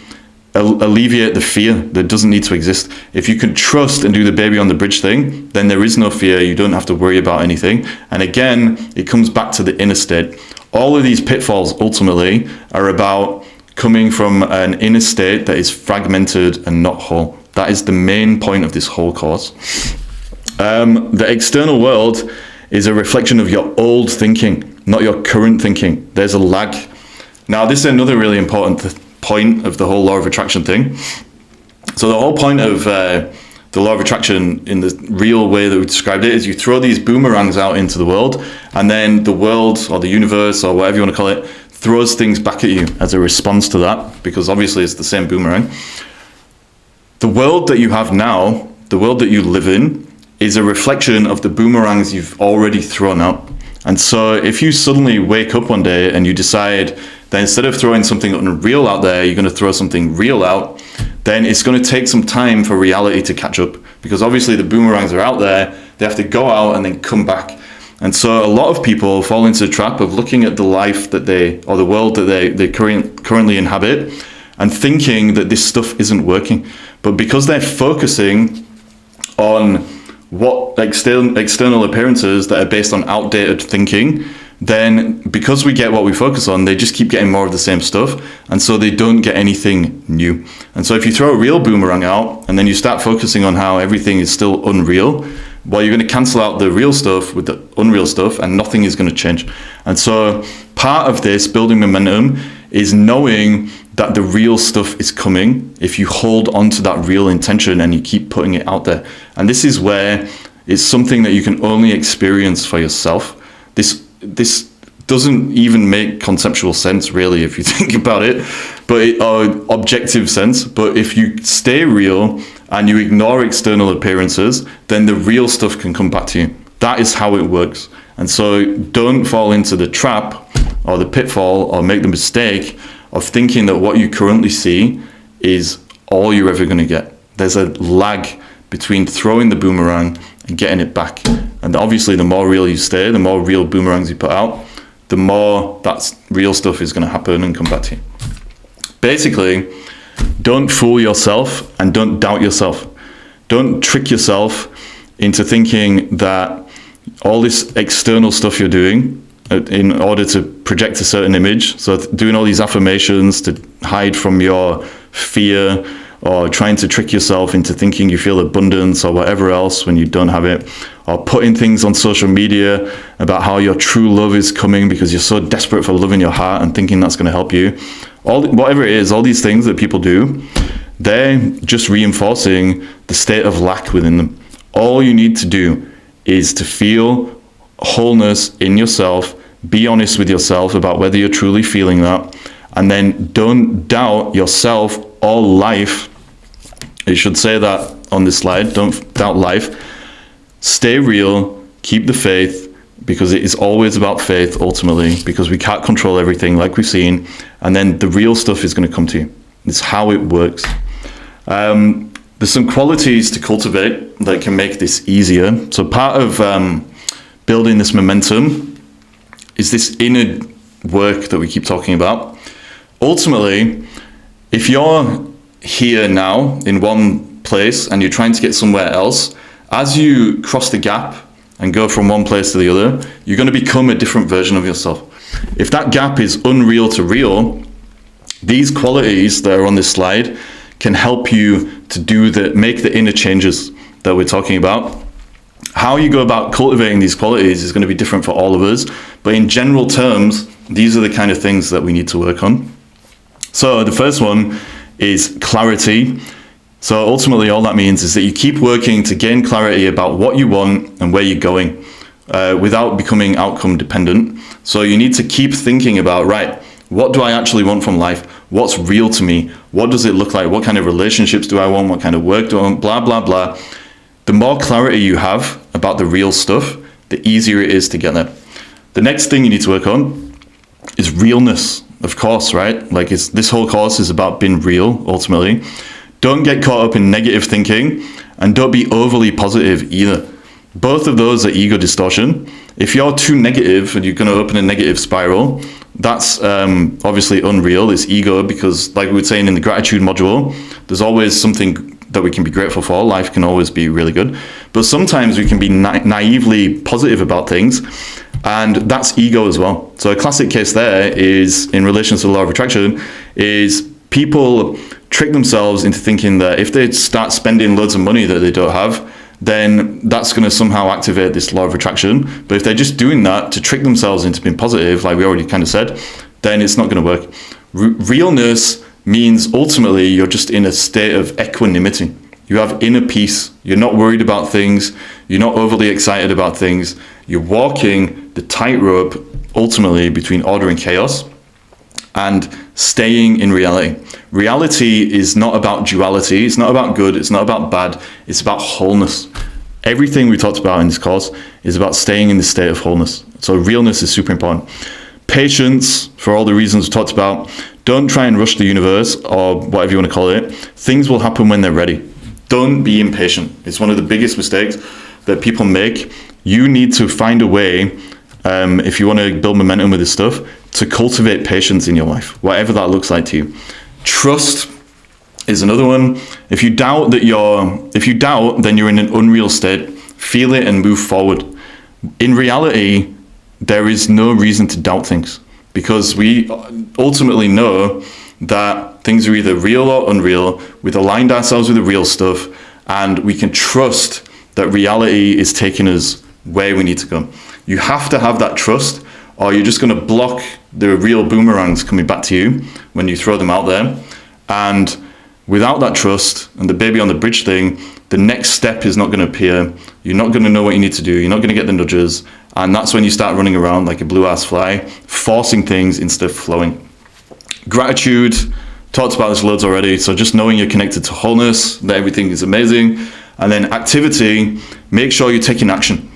alleviate the fear that doesn't need to exist. If you can trust and do the baby on the bridge thing, then there is no fear. You don't have to worry about anything. And again, it comes back to the inner state. All of these pitfalls ultimately are about coming from an inner state that is fragmented and not whole. That is the main point of this whole course. The external world is a reflection of your old thinking, not your current thinking. There's a lag. Now, this is another really important point of the whole law of attraction thing. So the whole point of the law of attraction in the real way that we described it is you throw these boomerangs out into the world, and then the world or the universe or whatever you want to call it throws things back at you as a response to that, because obviously it's the same boomerang. The world that you have now, the world that you live in, is a reflection of the boomerangs you've already thrown out. And so if you suddenly wake up one day and you decide that instead of throwing something unreal out there, you're going to throw something real out, then it's going to take some time for reality to catch up, because obviously the boomerangs are out there, they have to go out and then come back. And so a lot of people fall into the trap of looking at the life that or the world that they currently inhabit and thinking that this stuff isn't working. But because they're focusing on what external appearances that are based on outdated thinking, then because we get what we focus on, they just keep getting more of the same stuff, and so they don't get anything new. And so if you throw a real boomerang out and then you start focusing on how everything is still unreal, well, you're going to cancel out the real stuff with the unreal stuff, and nothing is going to change. And so part of this building momentum is knowing that the real stuff is coming if you hold on to that real intention and you keep putting it out there. And this is where it's something that you can only experience for yourself. This doesn't even make conceptual sense, really, if you think about it, or objective sense. But if you stay real and you ignore external appearances, then the real stuff can come back to you. That is how it works. And so don't fall into the trap or the pitfall or make the mistake of thinking that what you currently see is all you're ever going to get. There's a lag between throwing the boomerang and getting it back. And obviously, the more real you stay, the more real boomerangs you put out, the more that real stuff is going to happen and come back to you. Basically, don't fool yourself and don't doubt yourself. Don't trick yourself into thinking that all this external stuff you're doing in order to project a certain image, so doing all these affirmations to hide from your fear, or trying to trick yourself into thinking you feel abundance or whatever else when you don't have it, or putting things on social media about how your true love is coming because you're so desperate for love in your heart and thinking that's going to help you. Whatever it is, all these things that people do, they're just reinforcing the state of lack within them. All you need to do is to feel wholeness in yourself, be honest with yourself about whether you're truly feeling that, and then don't doubt yourself or life. It should say that on this slide, don't doubt life. Stay real, keep the faith, because it is always about faith ultimately, because we can't control everything like we've seen, and then the real stuff is going to come to you. It's how it works. There's some qualities to cultivate that can make this easier. So part of building this momentum is this inner work that we keep talking about. Ultimately, if you're here now in one place and you're trying to get somewhere else, as you cross the gap and go from one place to the other, you're going to become a different version of yourself. If that gap is unreal to real, these qualities that are on this slide can help you to make the inner changes that we're talking about. How you go about cultivating these qualities is going to be different for all of us, but in general terms, these are the kind of things that we need to work on. So the first one is clarity. So ultimately all that means is that you keep working to gain clarity about what you want and where you're going without becoming outcome dependent. So you need to keep thinking about, right, what do I actually want from life? What's real to me? What does it look like? What kind of relationships do I want? What kind of work do I want? Blah, blah, blah. The more clarity you have about the real stuff, the easier it is to get there. The next thing you need to work on is realness, of course, right? Like this whole course is about being real, ultimately. Don't get caught up in negative thinking, and don't be overly positive either. Both of those are ego distortion. If you're too negative and you're going to open a negative spiral, that's obviously unreal. It's ego, because like we were saying in the gratitude module, there's always something that we can be grateful for. Life can always be really good. But sometimes we can be naively positive about things, and that's ego as well. So a classic case there is, in relation to the law of attraction, is people trick themselves into thinking that if they start spending loads of money that they don't have, then that's going to somehow activate this law of attraction. But if they're just doing that to trick themselves into being positive, like we already kind of said, then it's not going to work. Realness means ultimately you're just in a state of equanimity. You have inner peace. You're not worried about things. You're not overly excited about things. You're walking the tightrope ultimately between order and chaos, and staying in reality. Reality is not about duality. It's not about good. It's not about bad. It's about wholeness. Everything we talked about in this course is about staying in the state of wholeness. So realness is super important. Patience, for all the reasons we talked about. Don't try and rush the universe, or whatever you want to call it. Things will happen when they're ready. Don't be impatient. It's one of the biggest mistakes that people make. You need to find a way, if you want to build momentum with this stuff, to cultivate patience in your life, whatever that looks like to you. Trust is another one. If you doubt, then you're in an unreal state. Feel it and move forward. In reality, there is no reason to doubt things, because we ultimately know that things are either real or unreal. We've aligned ourselves with the real stuff, and we can trust that reality is taking us where we need to go. You have to have that trust, or you're just going to block the real boomerangs coming back to you when you throw them out there. And without that trust and the baby on the bridge thing, the next step is not going to appear. You're not going to know what you need to do. You're not going to get the nudges. And that's when you start running around like a blue-ass fly, forcing things instead of flowing. Gratitude, talked about this loads already. So just knowing you're connected to wholeness, that everything is amazing. And then activity, make sure you're taking action.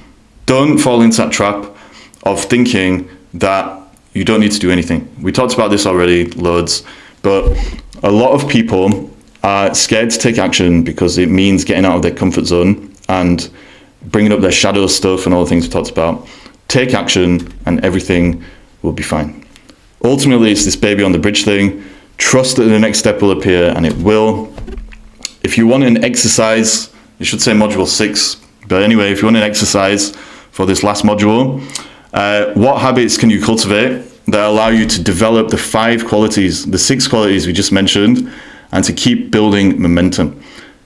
Don't fall into that trap of thinking that you don't need to do anything. We talked about this already loads, but a lot of people are scared to take action because it means getting out of their comfort zone and bringing up their shadow stuff and all the things we talked about. Take action and everything will be fine. Ultimately, it's this baby on the bridge thing. Trust that the next step will appear, and it will. If you want an exercise, you should say module 6, but anyway, if you want an exercise for this last module, what habits can you cultivate that allow you to develop the 5 qualities, the 6 qualities we just mentioned, and to keep building momentum?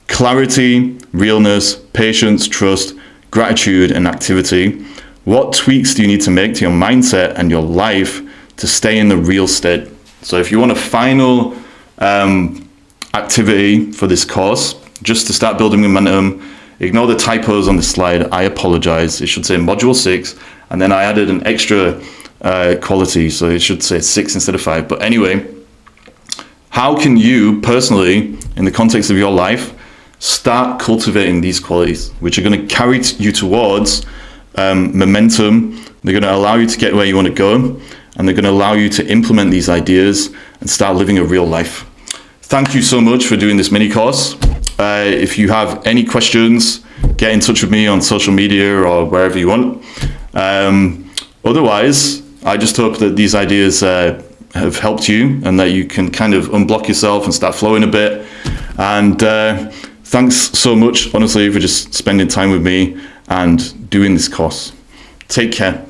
Clarity, realness, patience, trust, gratitude, and activity. What tweaks do you need to make to your mindset and your life to stay in the real state? So if you want a final activity for this course, just to start building momentum, ignore the typos on the slide. I apologize. It should say module 6, and then I added an extra quality, so it should say 6 instead of 5. But anyway, how can you personally, in the context of your life, start cultivating these qualities, which are going to carry you towards momentum? They're going to allow you to get where you want to go, and they're going to allow you to implement these ideas and start living a real life. Thank you so much for doing this mini course. If you have any questions, get in touch with me on social media or wherever you want. Otherwise, I just hope that these ideas have helped you, and that you can kind of unblock yourself and start flowing a bit. And thanks so much, honestly, for just spending time with me and doing this course. Take care.